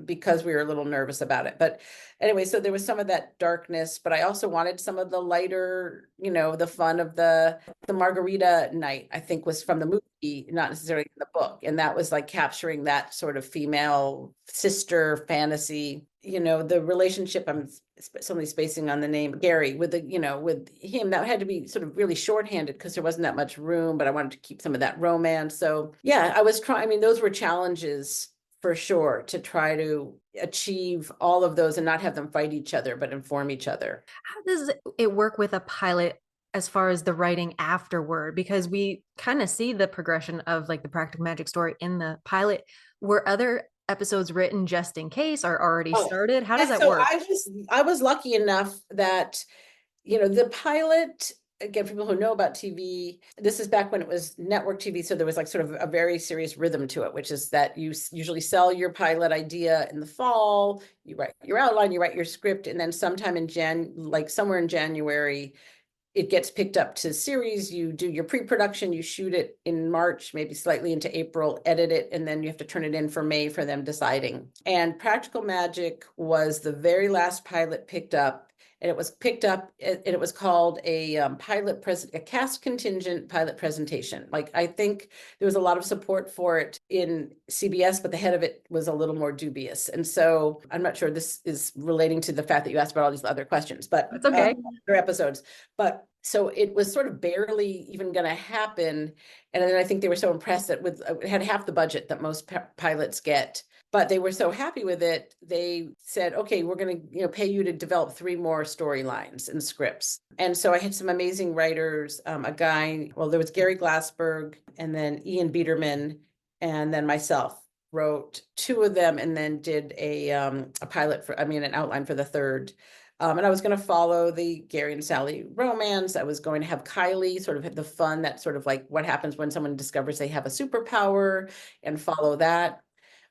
because we were a little nervous about it. But anyway, so there was some of that darkness, but I also wanted some of the lighter, the fun of the margarita night, I think, was from the movie, not necessarily in the book. And that was like capturing that sort of female sister fantasy. The relationship, I'm suddenly spacing on the name, Gary, with with him, that had to be sort of really shorthanded because there wasn't that much room, but I wanted to keep some of that romance. So yeah, I was trying, I mean, those were challenges for sure, to try to achieve all of those and not have them fight each other, but inform each other. How does it work with a pilot as far as the writing afterward? Because we kind of see the progression of like the Practical Magic story in the pilot. Were other episodes written just in case, or already started? How does that work? I was lucky enough that, the pilot, again, people who know about TV, this is back when it was network TV. So there was like sort of a very serious rhythm to it, which is that you usually sell your pilot idea in the fall, you write your outline, you write your script, and then sometime in somewhere in January, it gets picked up to series. You do your pre-production, you shoot it in March, maybe slightly into April, edit it, and then you have to turn it in for May for them deciding. And Practical Magic was the very last pilot picked up. And it was picked up, and it was called a cast contingent pilot presentation. Like, I think there was a lot of support for it in CBS, but the head of it was a little more dubious. And so I'm not sure this is relating to the fact that you asked about all these other questions, but it's okay. Other episodes. But so it was sort of barely even going to happen. And then I think they were so impressed that it had half the budget that most pilots get. But they were so happy with it, they said, okay, we're going to pay you to develop 3 more storylines and scripts. And so I had some amazing writers, there was Gary Glassberg, and then Ian Biederman, and then myself wrote 2 of them, and then did an outline for the third. And I was going to follow the Gary and Sally romance. I was going to have Kylie sort of have the fun that sort of like what happens when someone discovers they have a superpower and follow that.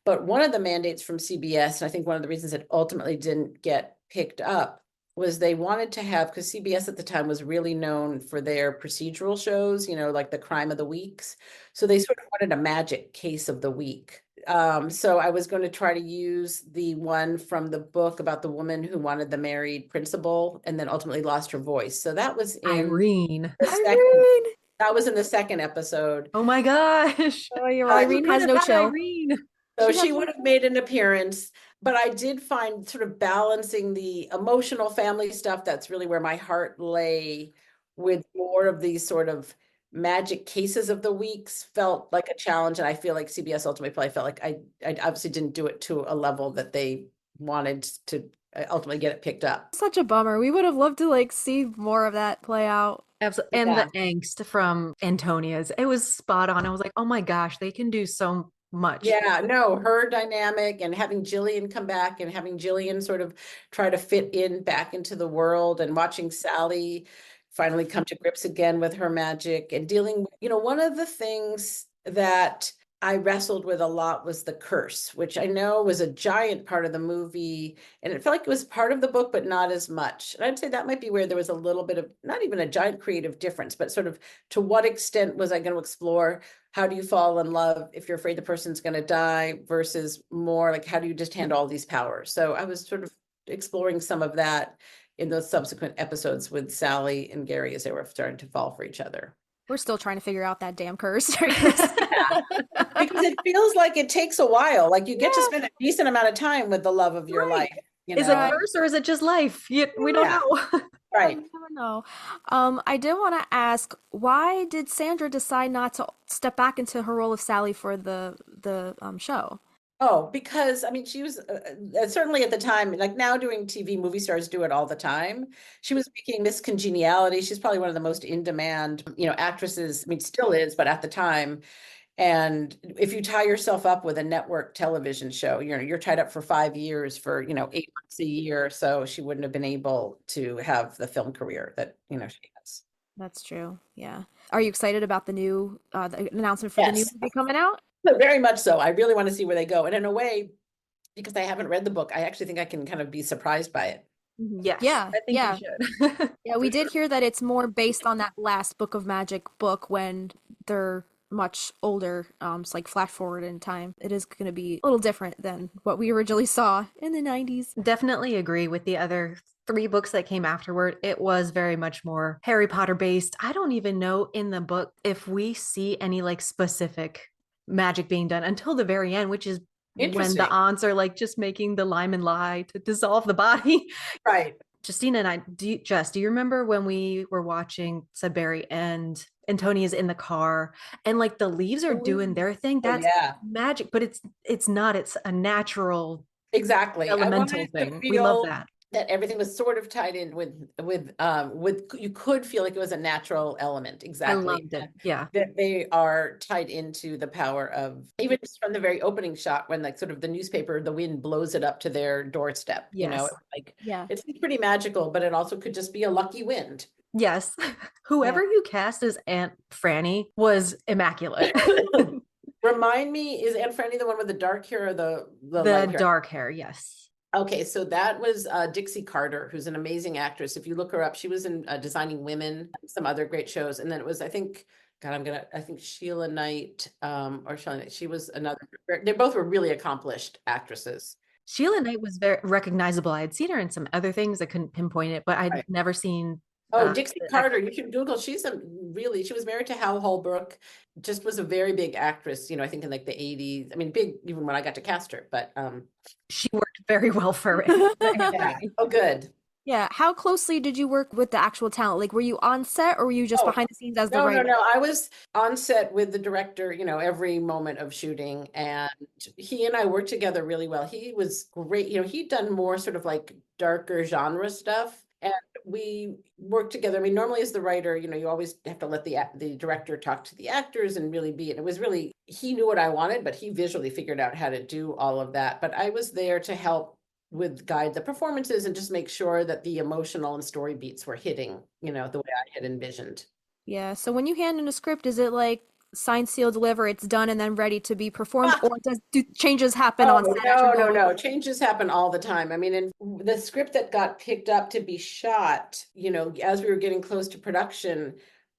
But one of the mandates from CBS, and I think one of the reasons it ultimately didn't get picked up, was they wanted to have, because CBS at the time was really known for their procedural shows, like the Crime of the Weeks. So they sort of wanted a magic case of the week. So I was going to try to use the one from the book about the woman who wanted the married principal and then ultimately lost her voice. So that was in Irene. the second, Irene. that was in the second episode. Oh my gosh. Oh, you're I right. Irene has no chill. Irene. So She she has would have made an appearance, but I did find sort of balancing the emotional family stuff. That's really where my heart lay, with more of these sort of magic cases of the weeks felt like a challenge. And I feel like CBS ultimately probably felt like I obviously didn't do it to a level that they wanted to ultimately get it picked up. Such a bummer. We would have loved to like see more of that play out. Absolutely. And the angst from Antonia's, it was spot on. I was like, oh my gosh, they can do so much. Yeah, no, her dynamic and having Jillian come back and having Jillian sort of try to fit in back into the world, and watching Sally finally come to grips again with her magic and dealing, one of the things that I wrestled with a lot was the curse, which I know was a giant part of the movie, and it felt like it was part of the book, but not as much. And I'd say that might be where there was a little bit of, not even a giant creative difference, but sort of to what extent was I going to explore how do you fall in love if you're afraid the person's going to die, versus more like how do you just handle all these powers? So I was sort of exploring some of that in those subsequent episodes with Sally and Gary as they were starting to fall for each other. We're still trying to figure out that damn curse. Because it feels like it takes a while. Like you get to spend a decent amount of time with the love of your life. Is it curse or is it just life? We don't know. Right. I never know. I did want to ask, why did Sandra decide not to step back into her role of Sally for the show? Oh, because I mean, she was certainly at the time, like now doing TV, movie stars do it all the time. She was making Miss Congeniality. She's probably one of the most in-demand, actresses. I mean, still is, but at the time. And if you tie yourself up with a network television show, you're tied up for 5 years for, 8 months a year. So she wouldn't have been able to have the film career that, she has. That's true. Yeah. Are you excited about the new the announcement for the new movie coming out? Very much so. I really want to see where they go. And in a way, because I haven't read the book, I actually think I can kind of be surprised by it. Yes. Yeah. I think you should. Yeah, we did hear that it's more based on that last Book of Magic book when they're much older. It's like flash forward in time. It is going to be a little different than what we originally saw in the 90s. Definitely agree with the other 3 books that came afterward. It was very much more Harry Potter based. I don't even know in the book if we see any like specific magic being done until the very end, which is when the aunts are like just making the lime and lye to dissolve the body. Right. Justina and I, do you remember when we were watching Sudbury and Antonia's in the car and like the leaves are doing their thing? That's magic, but it's not. It's a natural, elemental thing. We love that. That everything was sort of tied in with you could feel like it was a natural element. Exactly. I loved it. Yeah. That they are tied into the power of, even just from the very opening shot when like sort of the newspaper, the wind blows it up to their doorstep. Yes. It's pretty magical, but it also could just be a lucky wind. Yes. Whoever you cast as Aunt Franny was immaculate. Remind me, is Aunt Franny the one with the dark hair or the light hair? Dark hair, yes. Okay, so that was Dixie Carter, who's an amazing actress. If you look her up, she was in Designing Women, some other great shows. And then it was, I think Sheila Knight, she was another, they both were really accomplished actresses. Sheila Knight was very recognizable. I had seen her in some other things. I couldn't pinpoint it, but I'd never seen. Dixie Carter, you should Google. She was married to Hal Holbrook, just was a very big actress, I think in like the 80s. I mean, big even when I got to cast her, but she worked very well for it. Yeah. Oh, good. Yeah. How closely did you work with the actual talent? Like, were you on set or were you just behind the scenes as the writer? No. I was on set with the director, every moment of shooting, and he and I worked together really well. He was great. He'd done more sort of like darker genre stuff. And we worked together. I mean, normally as the writer, you always have to let the director talk to the actors and really be it. It was really, he knew what I wanted, but he visually figured out how to do all of that. But I was there to help would guide the performances and just make sure that the emotional and story beats were hitting, the way I had envisioned. Yeah. So when you hand in a script, is it like sign, seal, deliver, it's done and then ready to be performed, or do changes happen Oh, on set as you're going? no. Changes happen all the time. I mean, in the script that got picked up to be shot, as we were getting close to production,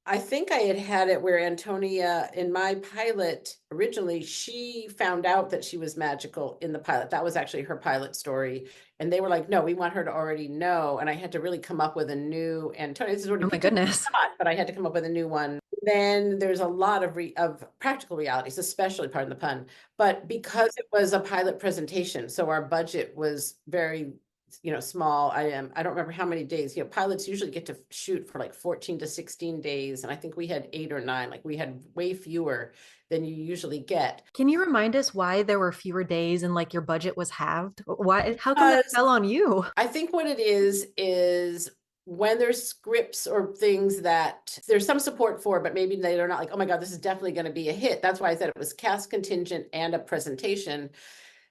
I think I had it where Antonia, in my pilot originally, she found out that she was magical in the pilot. That was actually her pilot story. And they were like, no, we want her to already know. And I had to really come up with a new Antonia. This is already Oh my goodness. shot, but I had to come up with a new one. Then there's a lot of practical realities, especially, pardon the pun, but because it was a pilot presentation, so our budget was very, small. I don't remember how many days. Pilots usually get to shoot for like 14 to 16 days, and I think we had 8 or 9. Like, we had way fewer than you usually get. Can you remind us why there were fewer days and like your budget was halved? Why? How come that Because fell on you? I think what it is when there's scripts or things that there's some support for, but maybe they're not like, oh my God, this is definitely going to be a hit. That's why I said it was cast contingent and a presentation.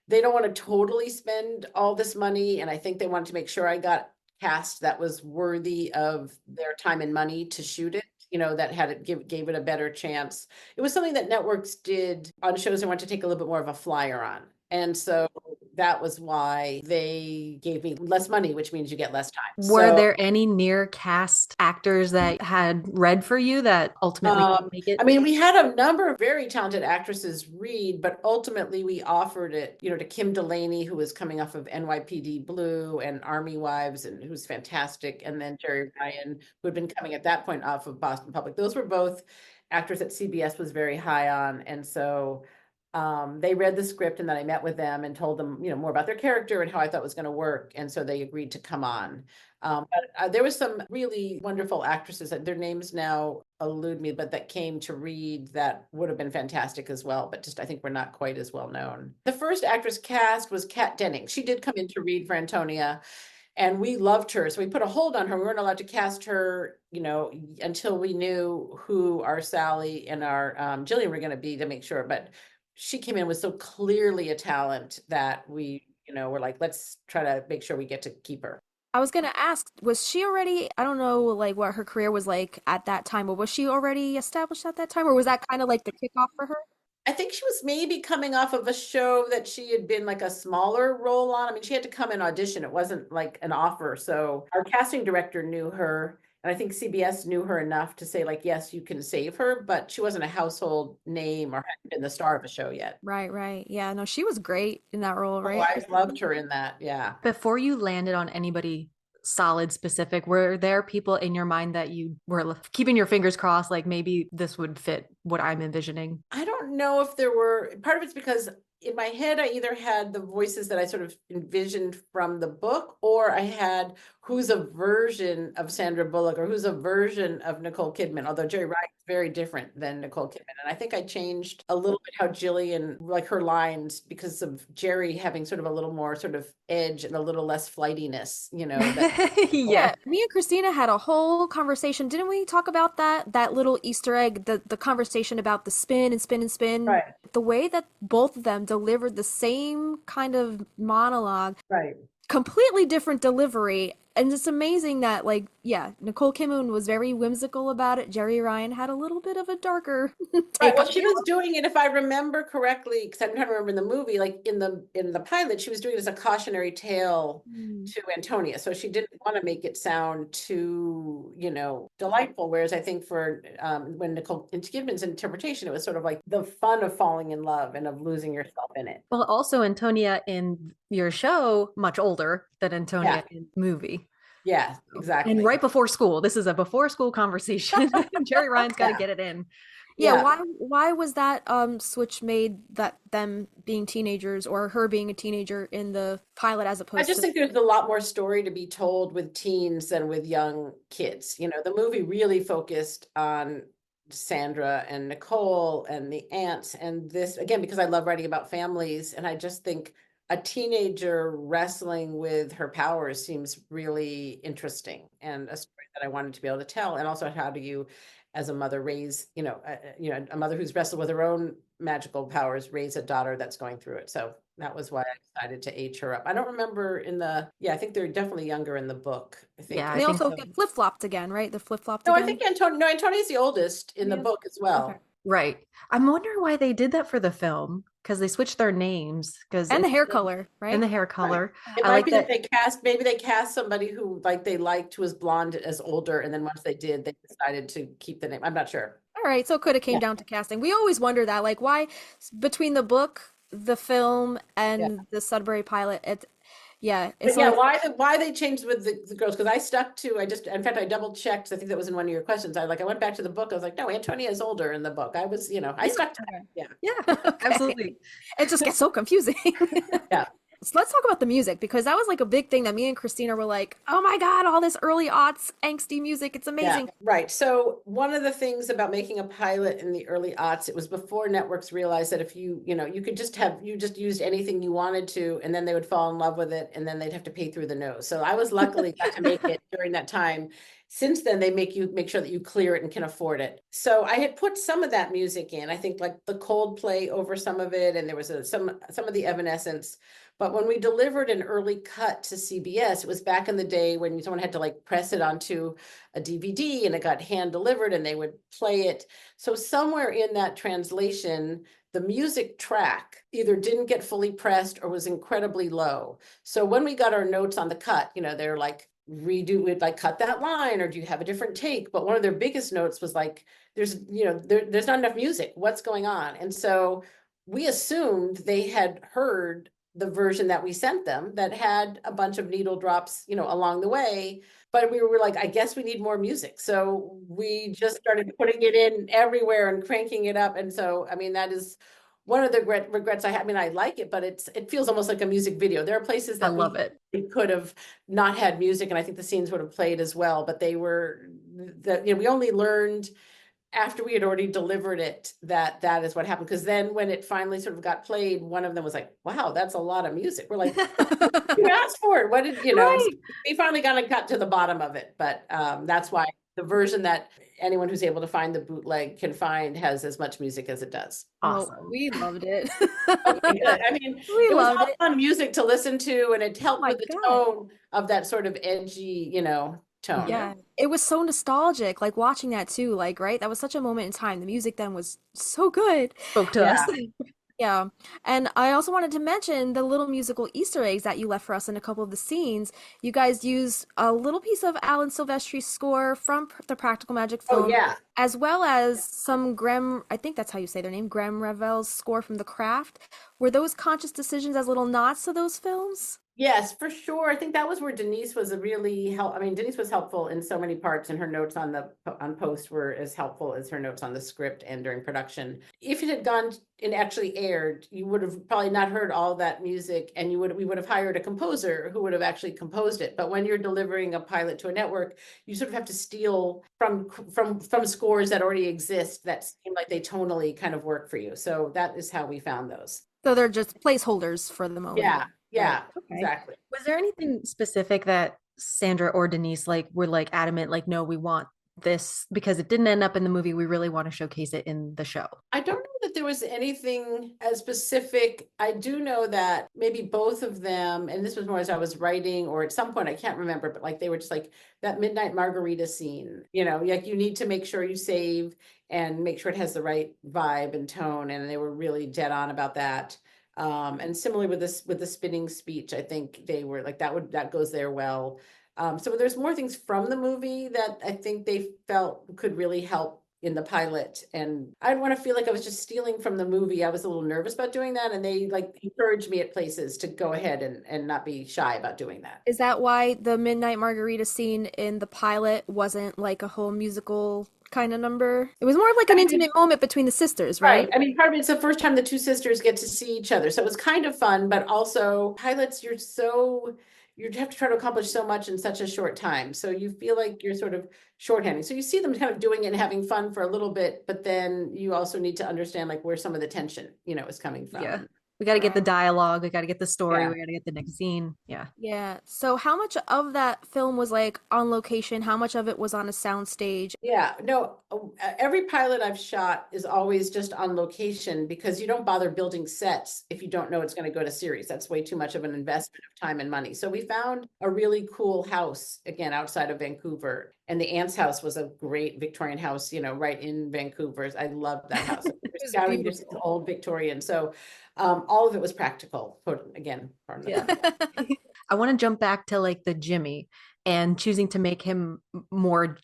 They don't want to totally spend all this money. And I think they wanted to make sure I got cast that was worthy of their time and money to shoot it, that had it gave it a better chance. It was something that networks did on shows they want to take a little bit more of a flyer on. And so that was why they gave me less money, which means you get less time. Were there any near cast actors that had read for you that ultimately didn't make it? I mean, we had a number of very talented actresses read, but ultimately we offered it, to Kim Delaney, who was coming off of NYPD Blue and Army Wives, and who's fantastic, and then Jerry Ryan, who had been coming at that point off of Boston Public. Those were both actors that CBS was very high on, and so they read the script, and then I met with them and told them, more about their character and how I thought it was going to work. And so they agreed to come on. But there was some really wonderful actresses that their names now elude me, but that came to read that would have been fantastic as well. But just, I think we're not quite as well known. The first actress cast was Kat Denning. She did come in to read for Antonia, and we loved her. So we put a hold on her. We weren't allowed to cast her, until we knew who our Sally and our Jillian were going to be, to make sure. But she came in with so clearly a talent that we, were like, let's try to make sure we get to keep her. I was gonna ask, was she already, I don't know like what her career was like at that time, but was she already established at that time, or was that kind of like the kickoff for her? I think she was maybe coming off of a show that she had been like a smaller role on. I mean, she had to come and audition. It wasn't like an offer. So our casting director knew her. And I think CBS knew her enough to say, like, yes, you can save her, but she wasn't a household name or hadn't been the star of a show yet. Right. Yeah, no, she was great in that role, Oh, right? I loved her in that. Yeah. Before you landed on anybody solid specific, were there people in your mind that you were keeping your fingers crossed, like maybe this would fit what I'm envisioning? I don't know if there were, part of it's because in my head, I either had the voices that I sort of envisioned from the book, or I had who's a version of Sandra Bullock or who's a version of Nicole Kidman, although Jerry Ryan is very different than Nicole Kidman. And I think I changed a little bit how Jillian, like her lines, because of Jerry having sort of a little more sort of edge and a little less flightiness, Yeah. Me and Christina had a whole conversation. Didn't we talk about that little Easter egg, the conversation about the spin and spin and spin? Right. The way that both of them delivered the same kind of monologue, Right. completely different delivery. And it's amazing that, like, yeah, Nicole Kidman was very whimsical about it. Jerry Ryan had a little bit of a darker Right. take Well, on she it. was doing it, if I remember correctly, because I'm trying to remember in the movie, like in the pilot, she was doing it as a cautionary tale to Antonia. So she didn't want to make it sound too, delightful. Whereas I think for when Nicole Kidman's interpretation, it was sort of like the fun of falling in love and of losing yourself in it. Well, also Antonia in your show, much older than Antonia in the movie. Yeah, exactly. And right before school. This is a before school conversation. Jerry Ryan's got to get it in. Yeah, why was that switch made, that them being teenagers or her being a teenager in the pilot as opposed I just to... think there's a lot more story to be told with teens than with young kids. The movie really focused on Sandra and Nicole and the aunts, and this, again, because I love writing about families, and I just think a teenager wrestling with her powers seems really interesting, and a story that I wanted to be able to tell. And also, how do you, as a mother, raise, a mother who's wrestled with her own magical powers, raise a daughter that's going through it. So That was why I decided to age her up. I don't remember I think they're definitely younger in the book. I think. Yeah, And they I think also so. get flip-flopped again, right? They're flip-flopped No, I again. think Antonia's the oldest in the Yes. book as Okay. well. Right. I'm wondering why they did that for the film because they switched their names because And the hair color, right? and the hair color. It I might like be that that. maybe they cast somebody who like they liked who was blonde as older, and then once they did, they decided to keep the name. I'm not sure. All right, so it could have came Yeah, down to casting. We always wonder that, like, why between the book, the film, yeah. and the Sudbury pilot, But it's yeah, always why they changed with the girls? Because I stuck to in fact I double checked. I think that was in one of your questions. I went back to the book. I was like, no, Antonia is older in the book. I was, I Yeah. stuck to okay. that. Yeah. Yeah, Okay. absolutely. It just gets so confusing. Yeah. So let's talk about the music because that was like a big thing that me and Christina were like, "Oh my God, all this early aughts angsty music. It's Yeah, amazing." right. So one of the things about making a pilot in the early aughts, it was before networks realized that if you could you just used anything you wanted to, and then they would fall in love with it, and then they'd have to pay through the nose. So I was luckily got to make it during that time. Since then, they make sure that you clear it and can afford it. So I had put some of that music in. I think like the Coldplay over some of it, and there was some of the Evanescence. But when we delivered an early cut to CBS, it was back in the day when someone had to like press it onto a DVD and it got hand delivered and they would play it. So somewhere in that translation, the music track either didn't get fully pressed or was incredibly low. So when we got our notes on the cut, they're like, redo it, like cut that line, or do you have a different take? But one of their biggest notes was like, there's not enough music. What's going on? And so we assumed they had heard the version that we sent them that had a bunch of needle drops, along the way. But we were like, I guess we need more music. So we just started putting it in everywhere and cranking it up. And so, I mean, that is one of the regrets I have. I mean, I like it, but it feels almost like a music video. There are places I that love it. we could have not had music, and I think the scenes would have played as well, but they were that, we only learned after we had already delivered it that is what happened. Because then when it finally sort of got played, one of them was like, wow, that's a lot of music. We're like, you asked for it. What did so Right. we finally got to the bottom of it. But that's why the version that anyone who's able to find the bootleg can find has as much music as it does. Well, Awesome. we loved it. Okay, good. I mean, We it was loved all it. fun music to listen to, and it Oh helped my with the God. tone of that sort of edgy, tone. Yeah, it was so nostalgic, like watching that too, like, right? That was such a moment in time. The music then was so good. Spoke to us. Yeah. Yeah. And I also wanted to mention the little musical Easter eggs that you left for us in a couple of the scenes. You guys used a little piece of Alan Silvestri's score from the Practical Magic Oh film, yeah. as well as some I think that's how you say their name, Graham Revell's score from The Craft. Were those conscious decisions as little nods to those films? Yes, for sure. I think that was where Denise was Denise was helpful in so many parts, and her notes on post were as helpful as her notes on the script and during production. If it had gone and actually aired, you would have probably not heard all that music, and we would have hired a composer who would have actually composed it. But when you're delivering a pilot to a network, you sort of have to steal from scores that already exist that seem like they tonally kind of work for you. So that is how we found those. So they're just placeholders for the moment. Yeah, Right. yeah, Okay. exactly. Was there anything specific that Sandra or Denise were adamant, no, we want this because it didn't end up in the movie. We really want to showcase it in the show. I don't know that there was anything as specific. I do know that maybe both of them, and this was more as I was writing or at some point, I can't remember, but they were just like that midnight margarita scene, like you need to make sure you save and make sure it has the right vibe and tone. And they were really dead on about that. And similarly with the spinning speech, I think they were like, that goes there well. So there's more things from the movie that I think they felt could really help in the pilot. And I didn't want to feel like I was just stealing from the movie. I was a little nervous about doing that. And they encouraged me at places to go ahead and not be shy about doing that. Is that why the Midnight Margarita scene in the pilot wasn't like a whole musical kind of number? It was more of like an intimate moment between the sisters, right? I mean, part of it's the first time the two sisters get to see each other. So it was kind of fun, but also pilots, you have to try to accomplish so much in such a short time. So you feel like you're sort of shorthanding. So you see them kind of doing it and having fun for a little bit, but then you also need to understand where some of the tension, is coming from. Yeah. We got to get the dialogue. We got to get the story. Yeah. We got to get the next scene. Yeah. Yeah. So how much of that film was like on location? How much of it was on a soundstage? Yeah, no, every pilot I've shot is always just on location because you don't bother building sets if you don't know it's going to go to series. That's way too much of an investment of time and money. So we found a really cool house, again, outside of Vancouver. And the aunt's house was a great Victorian house, right in Vancouver. I loved that house. was Scouting this beautiful. old Victorian. So all of it was practical. Again, pardon Yeah. the I want to jump back to like the Jimmy and choosing to make him more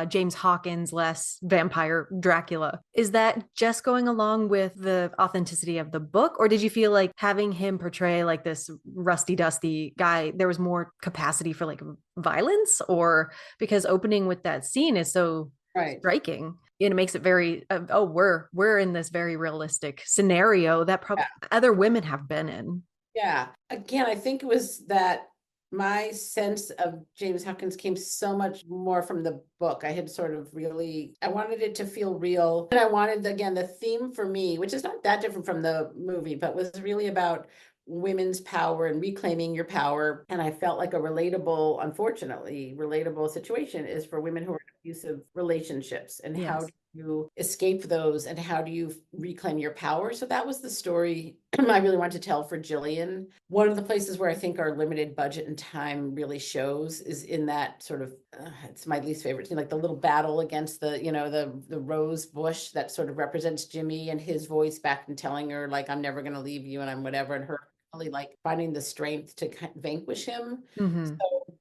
James Hawkins, less vampire Dracula. Is that just going along with the authenticity of the book, or did you feel like having him portray like this rusty, dusty guy, there was more capacity for like violence? Or because opening with that scene is so Right. striking, it makes it very we're in this very realistic scenario that probably other women have been in. Yeah, again, I think it was that my sense of James Hawkins came so much more from the book. I had sort of I wanted it to feel real. And I wanted, again, the theme for me, which is not that different from the movie, but was really about women's power and reclaiming your power. And I felt like unfortunately, relatable situation is for women who are in abusive relationships and how Yes. do you escape those and how do you reclaim your power? So that was the story I really wanted to tell for Jillian. One of the places where I think our limited budget and time really shows is in that sort of, it's my least favorite thing, like the little battle against the rose bush that sort of represents Jimmy and his voice back and telling her like, I'm never going to leave you and I'm whatever. And her really like finding the strength to vanquish him. Mhm.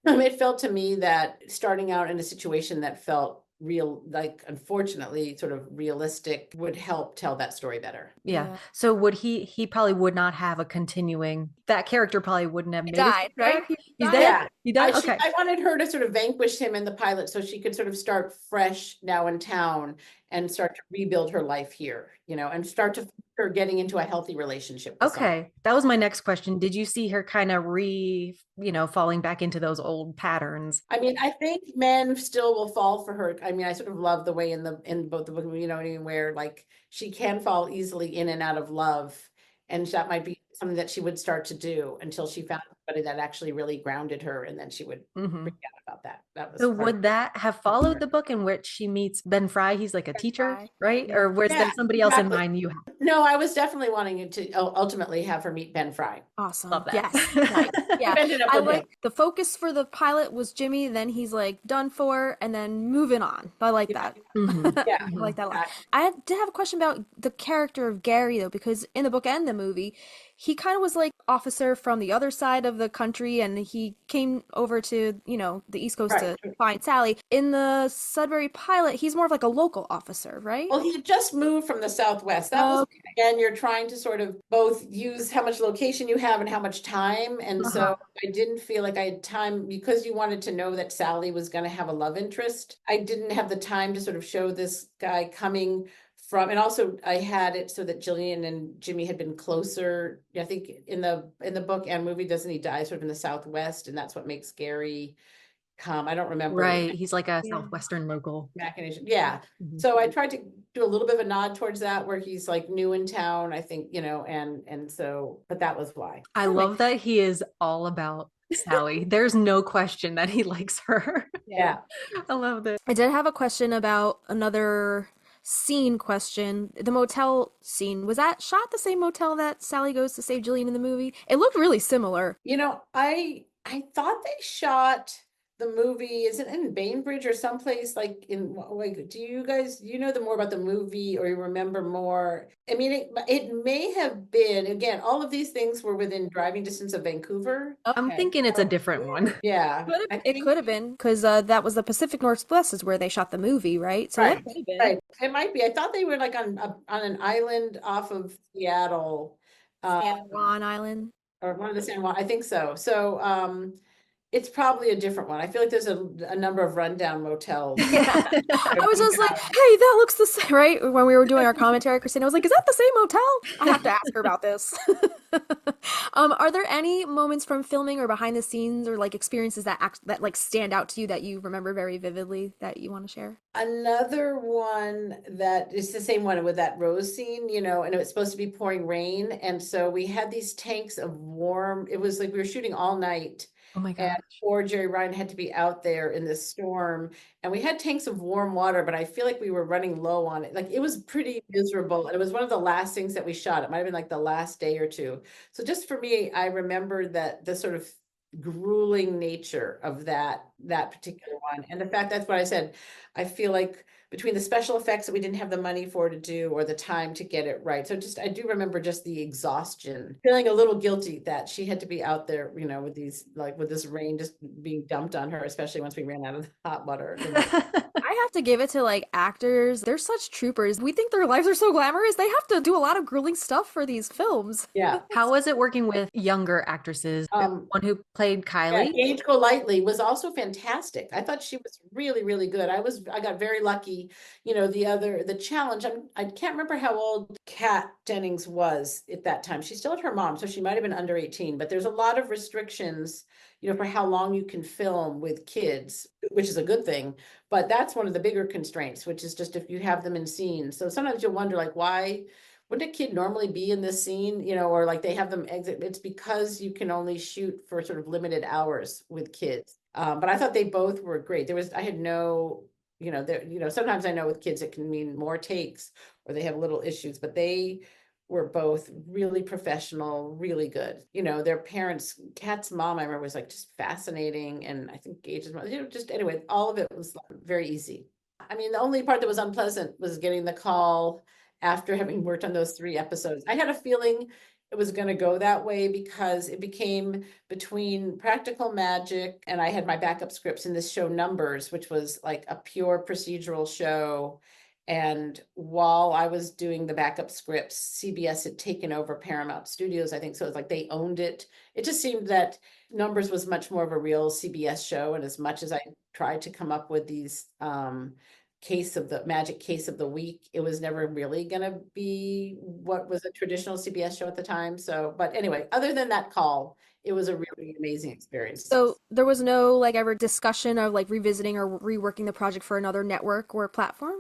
So it felt to me that starting out in a situation that felt real, like unfortunately sort of realistic, would help tell that story better. Yeah. So would he probably would not have a continuing, that character probably wouldn't have He made it died, right? back? He He's died. dead? Yeah. He died? Okay. I wanted her to sort of vanquish him in the pilot so she could sort of start fresh now in town and start to rebuild her life here, and start to her getting into a healthy relationship with someone. Okay. That was my next question. Did you see her kind of falling back into those old patterns? I mean, I think men still will fall for her. I mean, I sort of love the way in both the book, where like she can fall easily in and out of love. And that might be something that she would start to do until she found somebody that actually really grounded her. And then she would Mhm. freak out about that. That was So part of would that have followed the book in which she meets Ben Fry? He's like a teacher, Fry. right? Yeah. Or was Yeah, there somebody else in exactly. mind you have? No, I was definitely wanting to ultimately have her meet Ben Fry. Awesome. Love that. Yes. Nice. Yeah. Ended up I with him. like the focus for the pilot was Jimmy, then he's like done for, and then moving on. I like that. Mhm. Yeah. I like that a lot. Yeah. I did have a question about the character of Gary though, because in the book and the movie, he kind of was like officer from the other side of the country, and he came over to the East Coast Right. to find Sally. In the Sudbury pilot, he's more of like a local officer, right? Well, he had just moved from the Southwest. That was, again, you're trying to sort of both use how much location you have and how much time. And so I didn't feel like I had time because you wanted to know that Sally was going to have a love interest. I didn't have the time to sort of show this guy coming from, and also I had it so that Jillian and Jimmy had been closer. I think in the book and movie, doesn't he die sort of in the Southwest? And that's what makes Gary come. I don't remember. Right. He's like a Southwestern local. Machination. Yeah. Mhm. So I tried to do a little bit of a nod towards that where he's like new in town, I think, and so, but that was why. I love that he is all about Sally. There's no question that he likes her. Yeah. I love that. I did have a question about another scene question. The motel scene, was that shot the same motel that Sally goes to save Jillian in the movie? It looked really similar. I thought they shot the movie, is it in Bainbridge or someplace like do you guys, the more about the movie or you remember more? I mean, it may have been, again, all of these things were within driving distance of Vancouver. I'm thinking it's a different one. Yeah. It could have been because that was the Pacific Northwest is where they shot the movie, right? So Right, it could have been. right. It might be. I thought they were like on an island off of Seattle. San Juan Island. Or one of the San Juan, I think so. So It's probably a different one. I feel like there's a number of rundown motels. Yeah. I was just like, hey, that looks the same, right? When we were doing our commentary, Christina was like, is that the same hotel? I have to ask her about this. Are there any moments from filming or behind the scenes or like experiences that like stand out to you that you remember very vividly that you want to share? Another one that is the same one with that rose scene, and it was supposed to be pouring rain. And so we had these tanks of warm, it was like we were shooting all night. Oh my And God. poor Jerry Ryan had to be out there in this storm. And we had tanks of warm water, but I feel like we were running low on it. Like it was pretty miserable. And it was one of the last things that we shot. It might have been like the last day or two. So just for me, I remember that the sort of grueling nature of that particular one. And the fact that's what I said. I feel like between the special effects that we didn't have the money for to do or the time to get it right. So just I do remember just the exhaustion, feeling a little guilty that she had to be out there, with these with this rain just being dumped on her, especially once we ran out of the hot water. I have to give it to like actors. They're such troopers. We think their lives are so glamorous. They have to do a lot of grueling stuff for these films. Yeah. How was it working with younger actresses? The one who played Kylie? Yeah, Gage Golightly was also fantastic. I thought she was really, really good. I got very lucky. The challenge, I can't remember how old Kat Dennings was at that time. She still had her mom, so she might have been under 18, but there's a lot of restrictions, for how long you can film with kids, which is a good thing. But that's one of the bigger constraints, which is just if you have them in scenes. So sometimes you'll wonder, like, why wouldn't a kid normally be in this scene, or like they have them exit? It's because you can only shoot for sort of limited hours with kids. But I thought they both were great. I had no, sometimes I know with kids it can mean more takes or they have little issues, but they were both really professional, really good. Their parents, Kat's mom, I remember, was like just fascinating. And I think Gage's mom, just anyway, all of it was very easy. I mean, the only part that was unpleasant was getting the call after having worked on those 3 episodes. I had a feeling it was going to go that way because it became between Practical Magic and I had my backup scripts in this show Numbers, which was like a pure procedural show. And while I was doing the backup scripts, CBS had taken over Paramount Studios, I think. So it was like they owned it. It just seemed that Numbers was much more of a real CBS show. And as much as I tried to come up with these magic case of the week, it was never really going to be what was a traditional CBS show at the time. So, but anyway, other than that call, it was a really amazing experience. So there was no like ever discussion of like revisiting or reworking the project for another network or platform?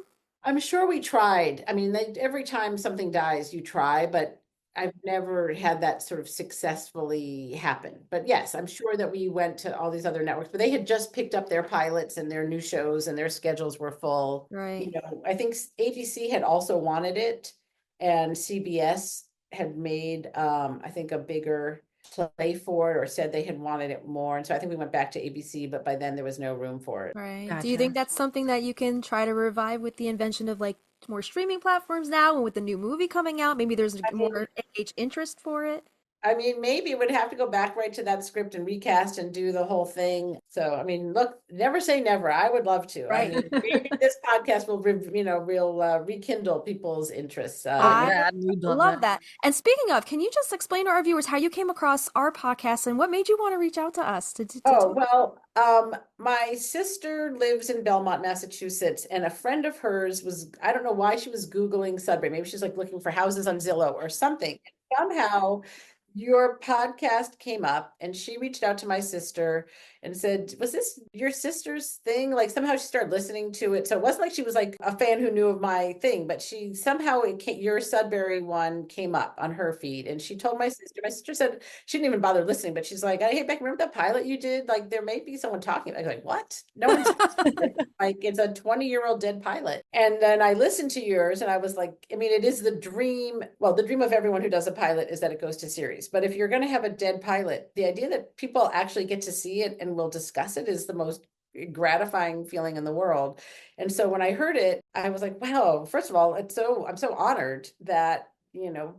I'm sure we tried. I mean, every time something dies, you try, but I've never had that sort of successfully happen. But yes, I'm sure that we went to all these other networks, but they had just picked up their pilots and their new shows and their schedules were full. Right. I think ABC had also wanted it and CBS had made, I think, a bigger play for it or said they had wanted it more. And so I think we went back to ABC, but by then there was no room for it. Right. Gotcha. Do you think that's something that you can try to revive with the invention of like more streaming platforms now and with the new movie coming out? Maybe there's more interest for it. I mean, maybe it would have to go back right to that script and recast and do the whole thing. So, I mean, look, never say never. I would love to. Right. I mean, maybe this podcast will, rekindle people's interests. I we'd love that. And speaking of, can you just explain to our viewers how you came across our podcast and what made you want to reach out to us to my sister lives in Belmont, Massachusetts, and a friend of hers I don't know why she was Googling Sudbury. Maybe she's like looking for houses on Zillow or something. Somehow your podcast came up and she reached out to my sister and said, was this your sister's thing? Like somehow she started listening to it. So it wasn't like she was like a fan who knew of my thing, but your Sudbury one came up on her feed and she told my sister said she didn't even bother listening, but she's like, hey, Becky, remember that pilot you did? Like there may be someone talking. I was like, what? No one's like, it's a 20-year-old dead pilot. And then I listened to yours and I was like, I mean, it is the dream. Well, the dream of everyone who does a pilot is that it goes to series. But if you're going to have a dead pilot, the idea that people actually get to see it and will discuss it is the most gratifying feeling in the world. And so when I heard it, I was like, wow, first of all, I'm so honored that,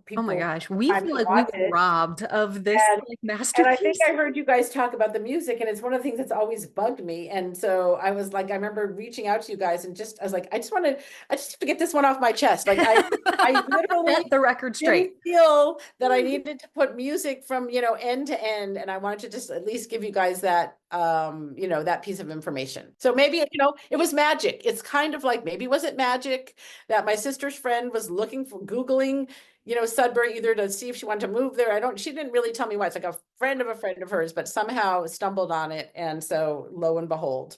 people. Oh my gosh, we feel like we've been robbed of this masterpiece. And I think I heard you guys talk about the music, and it's one of the things that's always bugged me. And so I was like, I remember reaching out to you guys, and I was like, I just have to get this one off my chest. Like I literally set the record straight. Feel that I needed to put music from end to end, and I wanted to just at least give you guys that that piece of information. So maybe, it was magic. It's kind of like, maybe was it magic that my sister's friend was Googling, Sudbury, either to see if she wanted to move there. She didn't really tell me why. It's like a friend of hers, but somehow stumbled on it. And so lo and behold.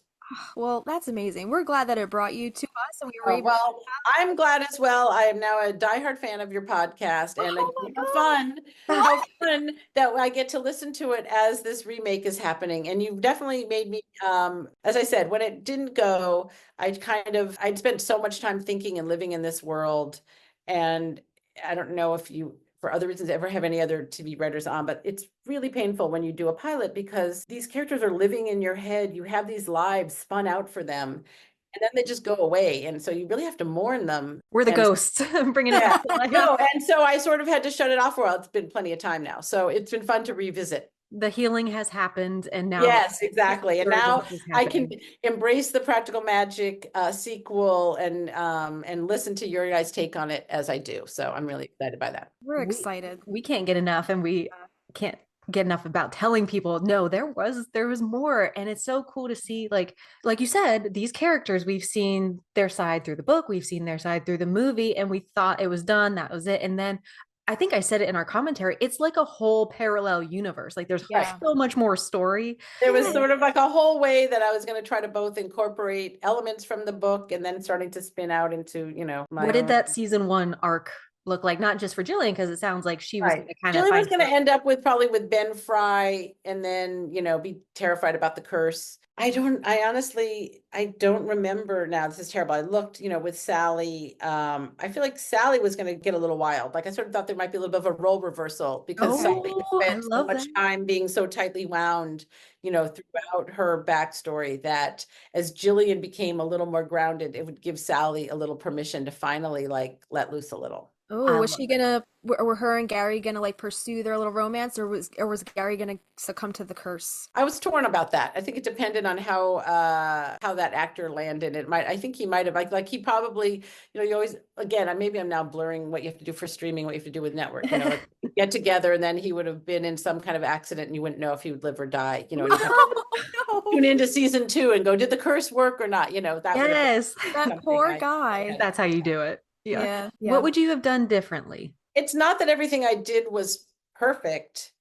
Well, that's amazing. We're glad that it brought you to us and we were able Well, I'm glad as well. I am now a diehard fan of your podcast, and Oh my how fun that I get to listen to it as this remake is happening. And you've definitely made me, as I said, when it didn't go, I'd spent so much time thinking and living in this world. And I don't know if you, for other reasons, ever have any other TV writers on, but it's really painful when you do a pilot because these characters are living in your head. You have these lives spun out for them, and then they just go away. And so you really have to mourn them. We're the ghosts bringing it back to life. No, and so I sort of had to shut it off. Well, it's been plenty of time now. So it's been fun to revisit. The healing has happened, and now yes, exactly. And now I can embrace the practical magic sequel and listen to your guys' take on it as I do. So I'm really excited by that. We're excited. We can't get enough, and we can't get enough about telling people, no, there was more. And it's so cool to see, like you said, these characters, we've seen their side through the book, we've seen their side through the movie, and we thought it was done, that was it. And then I think I said it in our commentary, it's like a whole parallel universe. Like there's so much more story. There was sort of like a whole way that I was going to try to both incorporate elements from the book and then starting to spin out into, what did that season 1 arc look like? Not just for Jillian, because it sounds like she was Jillian was going to end up with Ben Fry and then, be terrified about the curse. I honestly don't remember now. This is terrible. I looked, with Sally. I feel like Sally was going to get a little wild. Like I sort of thought there might be a little bit of a role reversal because Sally spent so much time being so tightly wound, throughout her backstory that as Jillian became a little more grounded, it would give Sally a little permission to finally let loose a little. Oh, were her and Gary gonna pursue their little romance, or was Gary gonna succumb to the curse? I was torn about that. I think it depended on how that actor landed. I think he might have he probably, you always, again, maybe I'm now blurring what you have to do for streaming, what you have to do with network, get together, and then he would have been in some kind of accident and you wouldn't know if he would live or die, tune into season 2 and go, did the curse work or not? That poor guy. That's how you do it. Yeah. What would you have done differently? It's not that everything I did was perfect,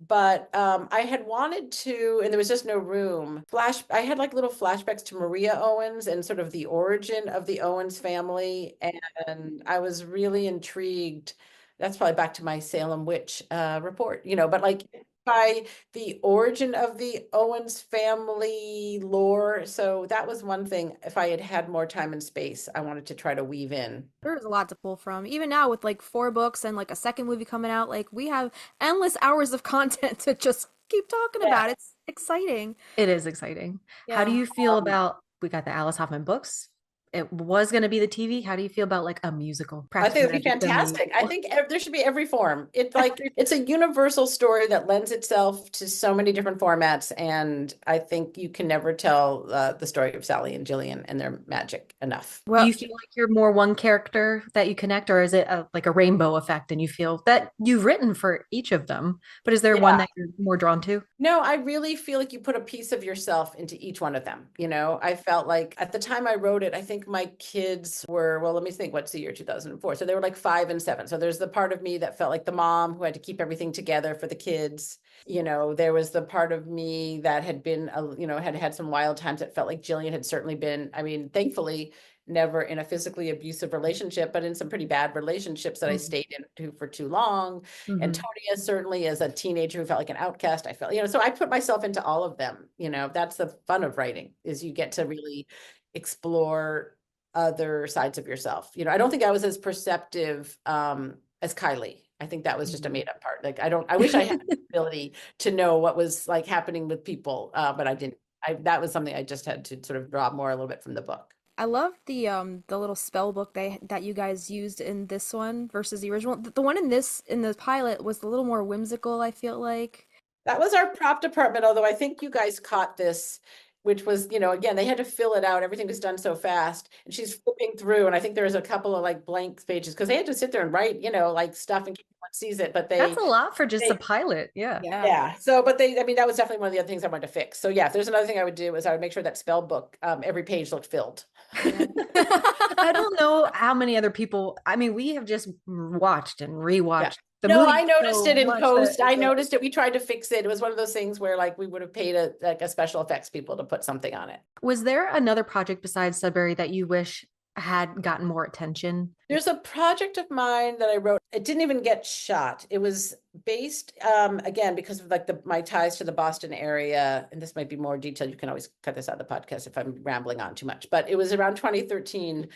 but I had wanted to, and there was just no room. I had little flashbacks to Maria Owens and sort of the origin of the Owens family, and I was really intrigued. That's probably back to my Salem witch report, but by the origin of the Owens family lore. So that was one thing. If I had had more time and space, I wanted to try to weave in. There's a lot to pull from. Even now with 4 books and a second movie coming out, we have endless hours of content to just keep talking about. It's exciting. It is exciting. Yeah. How do you feel about, we got the Alice Hoffman books. It was going to be the TV. How do you feel about a musical? I think it'd be fantastic. I think there should be every form. It's it's a universal story that lends itself to so many different formats. And I think you can never tell the story of Sally and Jillian and their magic enough. Well, do you feel like you're more one character that you connect, or is it a rainbow effect and you feel that you've written for each of them, but is there one that you're more drawn to? No, I really feel like you put a piece of yourself into each one of them. I felt like at the time I wrote it, I think my kids were, let me think, what's the year 2004? So they were 5 and 7. So there's the part of me that felt like the mom who had to keep everything together for the kids. There was the part of me that had been, had some wild times that felt like Jillian had certainly been, thankfully, never in a physically abusive relationship, but in some pretty bad relationships that I stayed in for too long. And Tonya certainly as a teenager who felt like an outcast, I felt, so I put myself into all of them. That's the fun of writing, is you get to really explore other sides of yourself. I don't think I was as perceptive as Kylie. I think that was just a made up part. I wish I had the ability to know what was happening with people, but I didn't. That was something I just had to sort of draw more a little bit from the book. I love the little spell book that you guys used in this one versus the original. The one in the pilot was a little more whimsical, I feel like. That was our prop department, although I think you guys caught this which was, again, they had to fill it out. Everything was done so fast. And she's flipping through. And I think there's a couple of like blank pages because they had to sit there and write, like stuff in case one sees it. But That's a lot for just they- a pilot. Yeah. yeah. So, but I mean, that was definitely one of the other things I wanted to fix. So yeah, if there's another thing I would do is I would make sure that spell book, every page looked filled. I don't know how many other people, I mean, we have just watched and rewatched the No, movie I noticed so it in much post. that I it's like- noticed it. We tried to fix it. It was one of those things where like we would have paid a special effects people to put something on it. Was there another project besides Sudbury that you wish had gotten more attention? There's a project of mine that I wrote. It didn't even get shot. It was based, again, because of like my ties to the Boston area, and this might be more detailed. You can always cut this out of the podcast if I'm rambling on too much, but it was around 2013.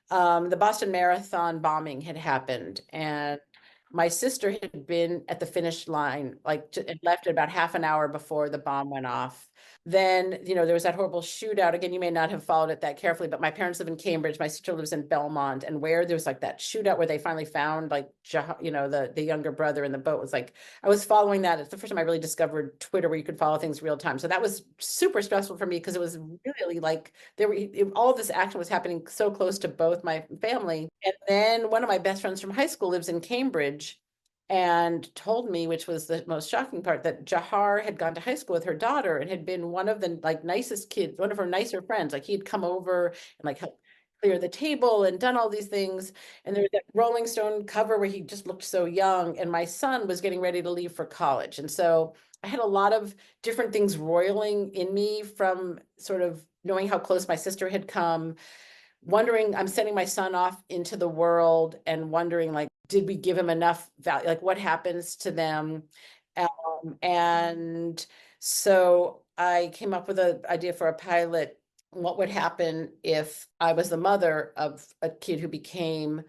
The Boston Marathon bombing had happened, and my sister had been at the finish line, like and left about half an hour before the bomb went off. Then, there was that horrible shootout. Again, you may not have followed it that carefully, but my parents live in Cambridge. My sister lives in Belmont, and where there was like that shootout where they finally found like, the younger brother in the boat was like, I was following that. It's the first time I really discovered Twitter where you could follow things real time. So that was super stressful for me because it was really like all of this action was happening so close to both my family. And then one of my best friends from high school lives in Cambridge and told me, which was the most shocking part, that Jahar had gone to high school with her daughter and had been one of the like nicest kids, one of her nicer friends. Like he had come over and like helped clear the table and done all these things. And there was that Rolling Stone cover where he just looked so young. And my son was getting ready to leave for college. And so I had a lot of different things roiling in me from sort of knowing how close my sister had come, wondering, I'm sending my son off into the world and wondering, like, did we give him enough value? Like, what happens to them? And so I came up with an idea for a pilot. What would happen if I was the mother of a kid who became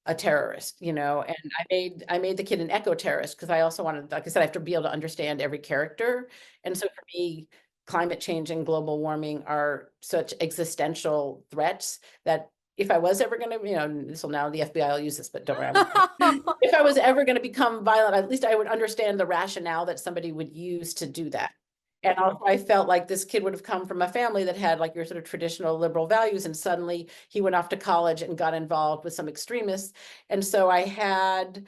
a terrorist, and I made the kid an eco terrorist because I also wanted, like I said, I have to be able to understand every character. And so for me, climate change and global warming are such existential threats that if I was ever going to, this will now the FBI will use this, but don't worry. If I was ever going to become violent, at least I would understand the rationale that somebody would use to do that. And also I felt like this kid would have come from a family that had like your sort of traditional liberal values, and suddenly he went off to college and got involved with some extremists. And so I had,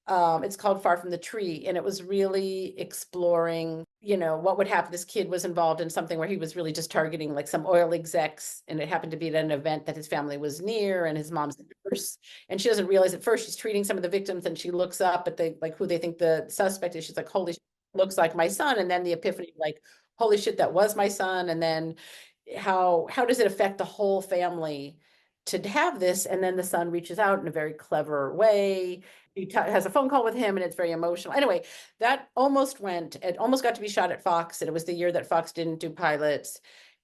it's called Far From the Tree, and it was really exploring, what would happen. This kid was involved in something where he was really just targeting like some oil execs, and it happened to be at an event that his family was near, and his mom's a nurse, and she doesn't realize at first she's treating some of the victims, and she looks up at who they think the suspect is. She's like, holy shit, looks like my son. And then the epiphany, like, holy shit, that was my son. And then how does it affect the whole family to have this? And then the son reaches out in a very clever way. He has a phone call with him, and it's very emotional. Anyway, it almost got to be shot at Fox, and it was the year that Fox didn't do pilots.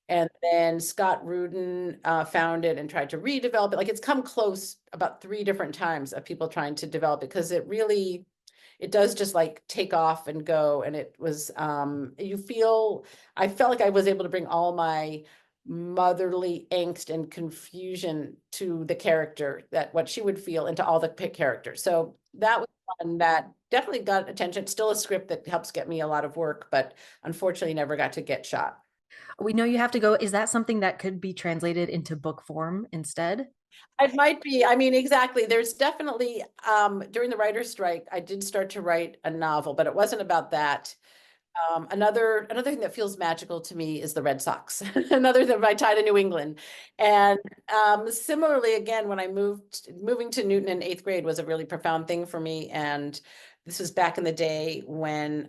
And then Scott Rudin found it and tried to redevelop it. Like, it's come close about 3 different times of people trying to develop it, because it does just like take off and go. And it was, I felt like I was able to bring all my motherly angst and confusion to the character, that what she would feel, into all the characters. So that was one that definitely got attention. It's still a script that helps get me a lot of work, but unfortunately never got to get shot. We know you have to go. Is that something that could be translated into book form instead? It might be. I mean, exactly. There's definitely, during the writer's strike, I did start to write a novel, but it wasn't about that. Another thing that feels magical to me is the Red Sox. Another thing, I tie to New England. And similarly, again, when moving to Newton in 8th grade was a really profound thing for me. And this was back in the day when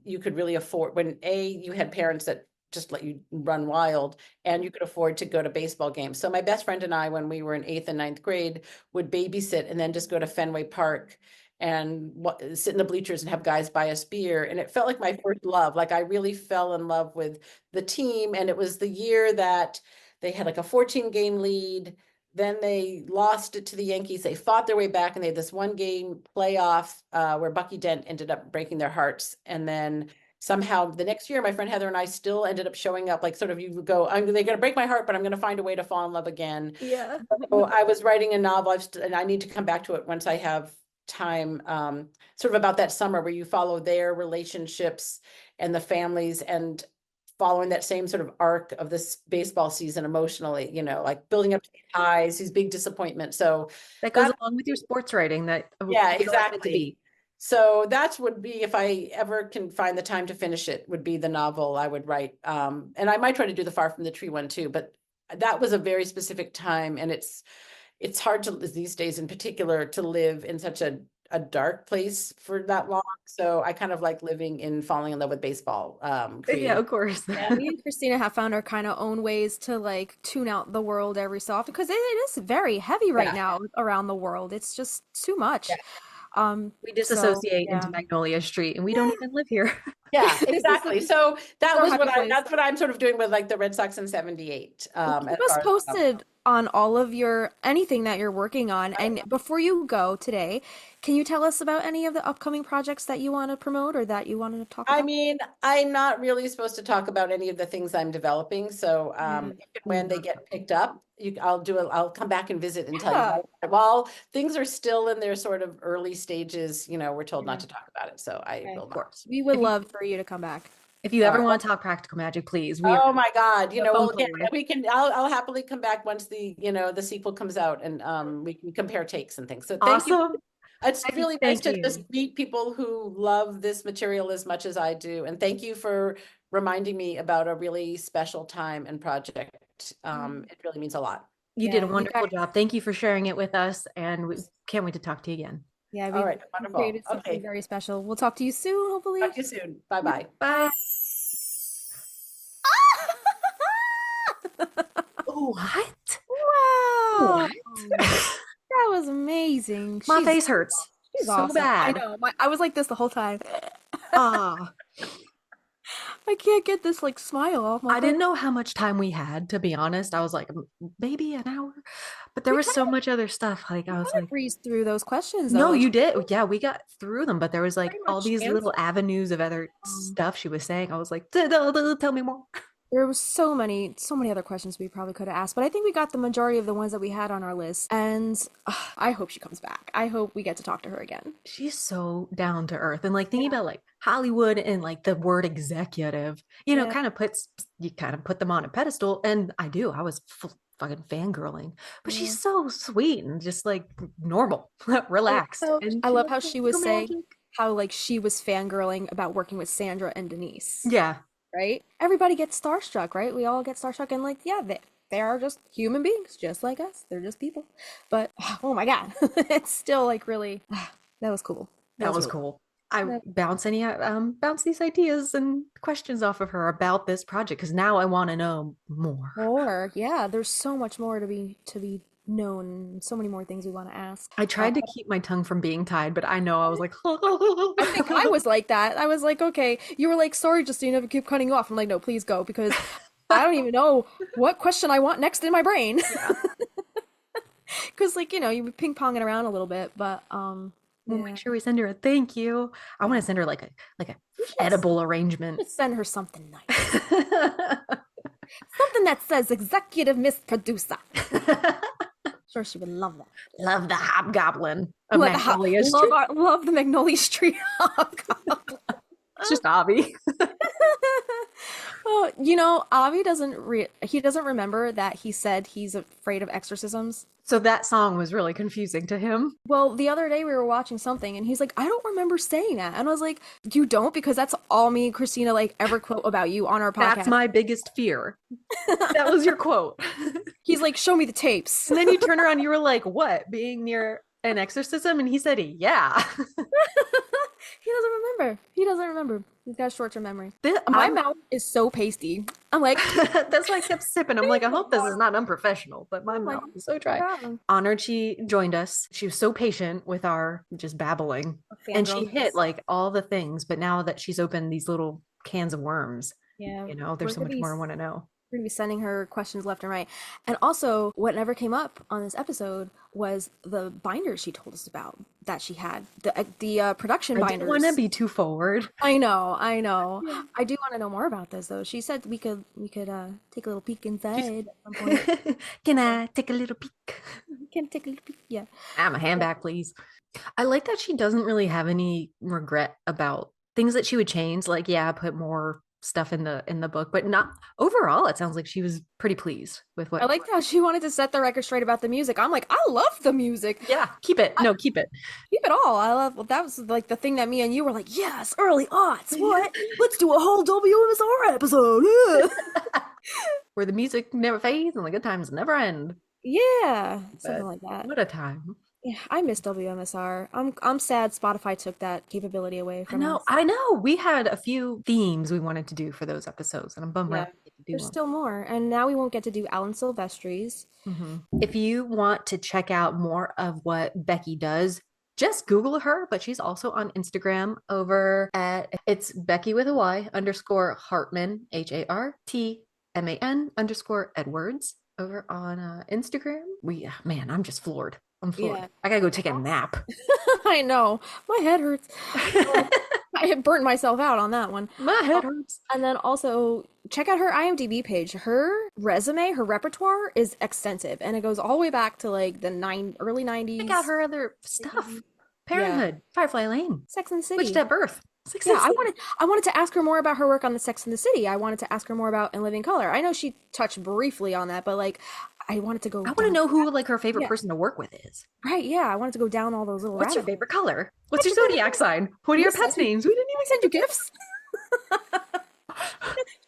you could really afford, you had parents that just let you run wild, and you could afford to go to baseball games. So my best friend and I, when we were in 8th and 9th grade, would babysit and then just go to Fenway Park and sit in the bleachers and have guys buy us beer. And it felt like my first love. Like, I really fell in love with the team. And it was the year that they had like a 14-game lead. Then they lost it to the Yankees. They fought their way back, and they had this 1-game playoff where Bucky Dent ended up breaking their hearts. And then somehow the next year, my friend Heather and I still ended up showing up, like, sort of, you go, they're going to break my heart, but I'm going to find a way to fall in love again. Yeah. So I was writing a novel, and I need to come back to it once I have time, sort of about that summer where you follow their relationships and the families. And following that same sort of arc of this baseball season emotionally, like building up to these highs, these big disappointments. So that goes along with your sports writing that yeah, you want it to exactly. be. So that would be, if I ever can find the time to finish it, would be the novel I would write. And I might try to do the Far from the Tree one too, but that was a very specific time, and it's hard to these days in particular to live in such a dark place for that long. So I kind of like living in falling in love with baseball. Yeah, of course. Yeah, me and Christina have found our kind of own ways to like tune out the world every so often because it is very heavy right now around the world. It's just too much. We disassociate so, into Magnolia Street, and we don't even live here. Yeah, exactly. So So was happy what place. that's what I'm sort of doing with like the Red Sox in '78. Keep us posted on all of anything that you're working on. And before you go today, can you tell us about any of the upcoming projects that you want to promote or that you wanted to talk about? I mean, I'm not really supposed to talk about any of the things I'm developing. So if and when they get picked up, I'll come back and visit and tell you. While things are still in their sort of early stages, we're told not to talk about it. So I will not. We would love for you to come back. If you ever want to talk practical magic, please. Oh my God. We can, I'll happily come back once the sequel comes out, and we can compare takes and things. So thank you. It's really nice to just meet people who love this material as much as I do. And thank you for reminding me about a really special time and project. It really means a lot. You did a wonderful job. Thank you for sharing it with us. And we can't wait to talk to you again. Yeah, all right, wonderful. Created something very special. We'll talk to you soon, hopefully. Talk to you soon. Bye-bye. Bye. What? Wow. What? That was amazing. My face hurts. She's so awesome. bad. I know. I was like this the whole time. Ah. I can't get this like smile off my face. I didn't know how much time we had, to be honest. I was like, maybe an hour, but there was so much other stuff. Like I was like, breeze through those questions. No, you did. Yeah, we got through them, but there was like all these little avenues of other stuff she was saying. I was like, tell me more. There was so many other questions we probably could have asked, but I think we got the majority of the ones that we had on our list. And I hope she comes back. I hope we get to talk to her again. She's so down to earth, and like thinking about like Hollywood and like the word executive, kind of put them on a pedestal. And I was fucking fangirling, but she's so sweet and just like normal, relaxed. I love how she was saying how like she was fangirling about working with Sandra and Denise. Yeah. Right? Everybody gets starstruck, right? We all get starstruck, and like, they are just human beings, just like us. They're just people. But oh my God, it's still like really, that was cool. That was cool. I bounce these ideas and questions off of her about this project because now I want to know more. Yeah. There's so much more to be known, so many more things we want to ask. I tried to keep my tongue from being tied, but I know I was like, I think I was like that. I was like, okay, you were like, sorry, Justina, if keep cutting you off. I'm like, no, please go, because I don't even know what question I want next in my brain. Because like, you be ping-ponging around a little bit, but we'll make sure we send her a thank you. I want to send her like a edible arrangement. Just send her something nice. Something that says executive Miss Producer. Sure, she would love that. Love the hobgoblin of Magnolia Street. Love the Magnolia Street hobgoblin. It's just Avi. Oh, Avi doesn't remember that he said he's afraid of exorcisms. So that song was really confusing to him. Well, the other day we were watching something and he's like, I don't remember saying that. And I was like, you don't? Because that's all me and Christina like ever quote about you on our podcast. That's my biggest fear. That was your quote. He's like, show me the tapes. And then you turn around, you were like, what? Being near an exorcism? And he said, yeah. He doesn't remember. He's got a short-term memory. My mouth is so pasty. I'm like, that's why I kept sipping. I'm like, I hope this is not unprofessional, but my mouth is so dry. Honored she joined us. She was so patient with our just babbling. And she hit like all the things, but now that she's opened these little cans of worms, there's so much more I want to know. We're going to be sending her questions left and right. And also, what never came up on this episode was the binders she told us about that she had. The production binders. I don't want to be too forward. I know. Yeah. I do want to know more about this, though. She said we could take a little peek inside at some point. Can I take a little peek? Can I take a little peek? Yeah. I'm a hand back, please. I like that she doesn't really have any regret about things that she would change. Like, put more stuff in the book, but not overall. It sounds like she was pretty pleased with what. I liked how she wanted to set the record straight about the music. I'm like, I love the music. Yeah, keep it. No, keep it. Keep it all. I love. Well, that was like the thing that me and you were like, yes, early aughts. What? Let's do a whole WMSR episode. Yeah. Where the music never fades and the good times never end. Yeah, something But like that. what a time. Yeah, I miss WMSR. I'm sad Spotify took that capability away from us. I know. We had a few themes we wanted to do for those episodes, and I'm bummed Yeah, we don't get to do there's them. still more, and now we won't get to do Alan Silvestri's. If you want to check out more of what Becky does, just Google her, but she's also on Instagram over at it's Becky with a Y _Hartman HARTMAN _ Edwards over on Instagram. Man, I'm just floored. I'm floored. Yeah. I gotta go take a nap. I know. My head hurts. I had burnt myself out on that one. My head hurts. And then also check out her IMDb page. Her resume, her repertoire is extensive, and it goes all the way back to like the early 90s. Check out her other stuff. Parenthood, Firefly Lane, Sex and the City. Witched at Birth. Yeah, I wanted to ask her more about her work on the Sex and the City. I wanted to ask her more about In Living Color. I know she touched briefly on that, but like I wanted to go. I want to know who like her favorite person to work with is. Right? Yeah, I wanted to go down all those little. What's your favorite color? What's your zodiac sign? What are your pets' names? We didn't even send you gifts.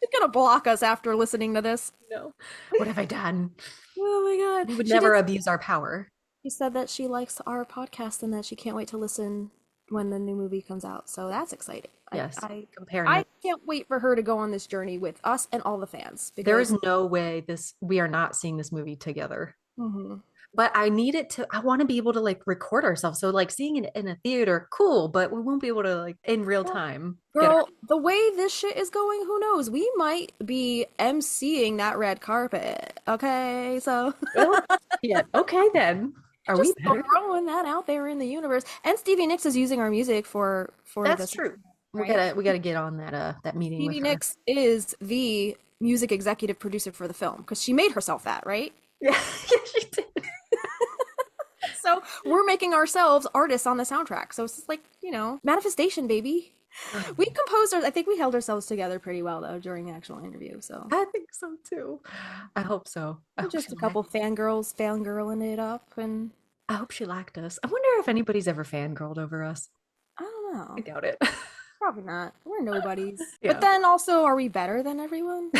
She's gonna block us after listening to this. No. What have I done? Oh my god! We would never abuse our power. She said that she likes our podcast and that she can't wait to listen when the new movie comes out. So that's exciting. Yes. I Comparing. can't wait for her to go on this journey with us and all the fans. There is no way we are not seeing this movie together. Mm-hmm. But I want to be able to like record ourselves. So like seeing it in a theater, cool, but we won't be able to like in real time. Girl, the way this shit is going, who knows? We might be MCing that red carpet. Okay, so. Yeah, okay then. Are just we better? throwing that out there in the universe. And Stevie Nicks is using our music for That's this. true. Right? We gotta get on that meeting. Stevie with her. Nicks is the music executive producer for the film because she made herself that, right? Yeah, she did. So we're making ourselves artists on the soundtrack. So it's just like, manifestation, baby. We composed I think we held ourselves together pretty well though during the actual interview. So I think so too. I hope so. Just a couple fangirls fangirling it up, and I hope she liked us. I wonder if anybody's ever fangirled over us. I don't know. I doubt it. Probably not. We're nobodies. Yeah. But then also, are we better than everyone?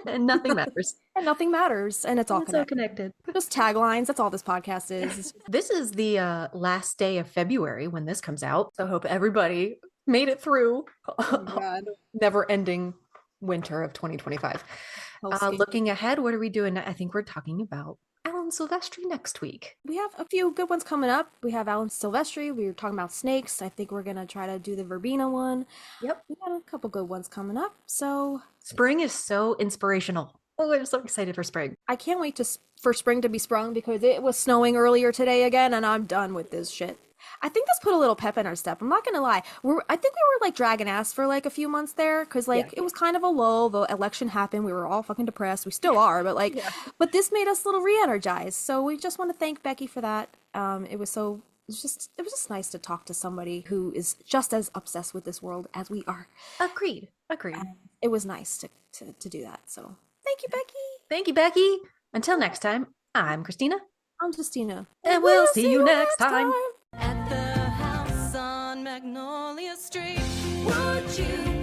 And nothing matters. And nothing matters. And it's all connected. Just taglines. That's all this podcast is. This is the last day of February when this comes out. So I hope everybody made it through never-ending winter of 2025. Looking ahead, what are we doing? I think we're talking about Alan Silvestri next week. We have a few good ones coming up. We have Alan Silvestri. We were talking about snakes. I think we're going to try to do the verbena one. Yep. We got a couple good ones coming up. So spring is so inspirational. Oh, I'm so excited for spring. I can't wait for spring to be sprung because it was snowing earlier today again, and I'm done with this shit. I think this put a little pep in our step. I'm not gonna lie. I think we were like dragging ass for like a few months there because it was kind of a lull. The election happened. We were all fucking depressed. We still are, but but this made us a little re-energized. So we just want to thank Becky for that. It was just nice to talk to somebody who is just as obsessed with this world as we are. Agreed. It was nice to do that. So thank you, Becky. Thank you, Becky. Until next time, I'm Christina. I'm Justina. And we'll see you next time. At the house on Magnolia Street, would you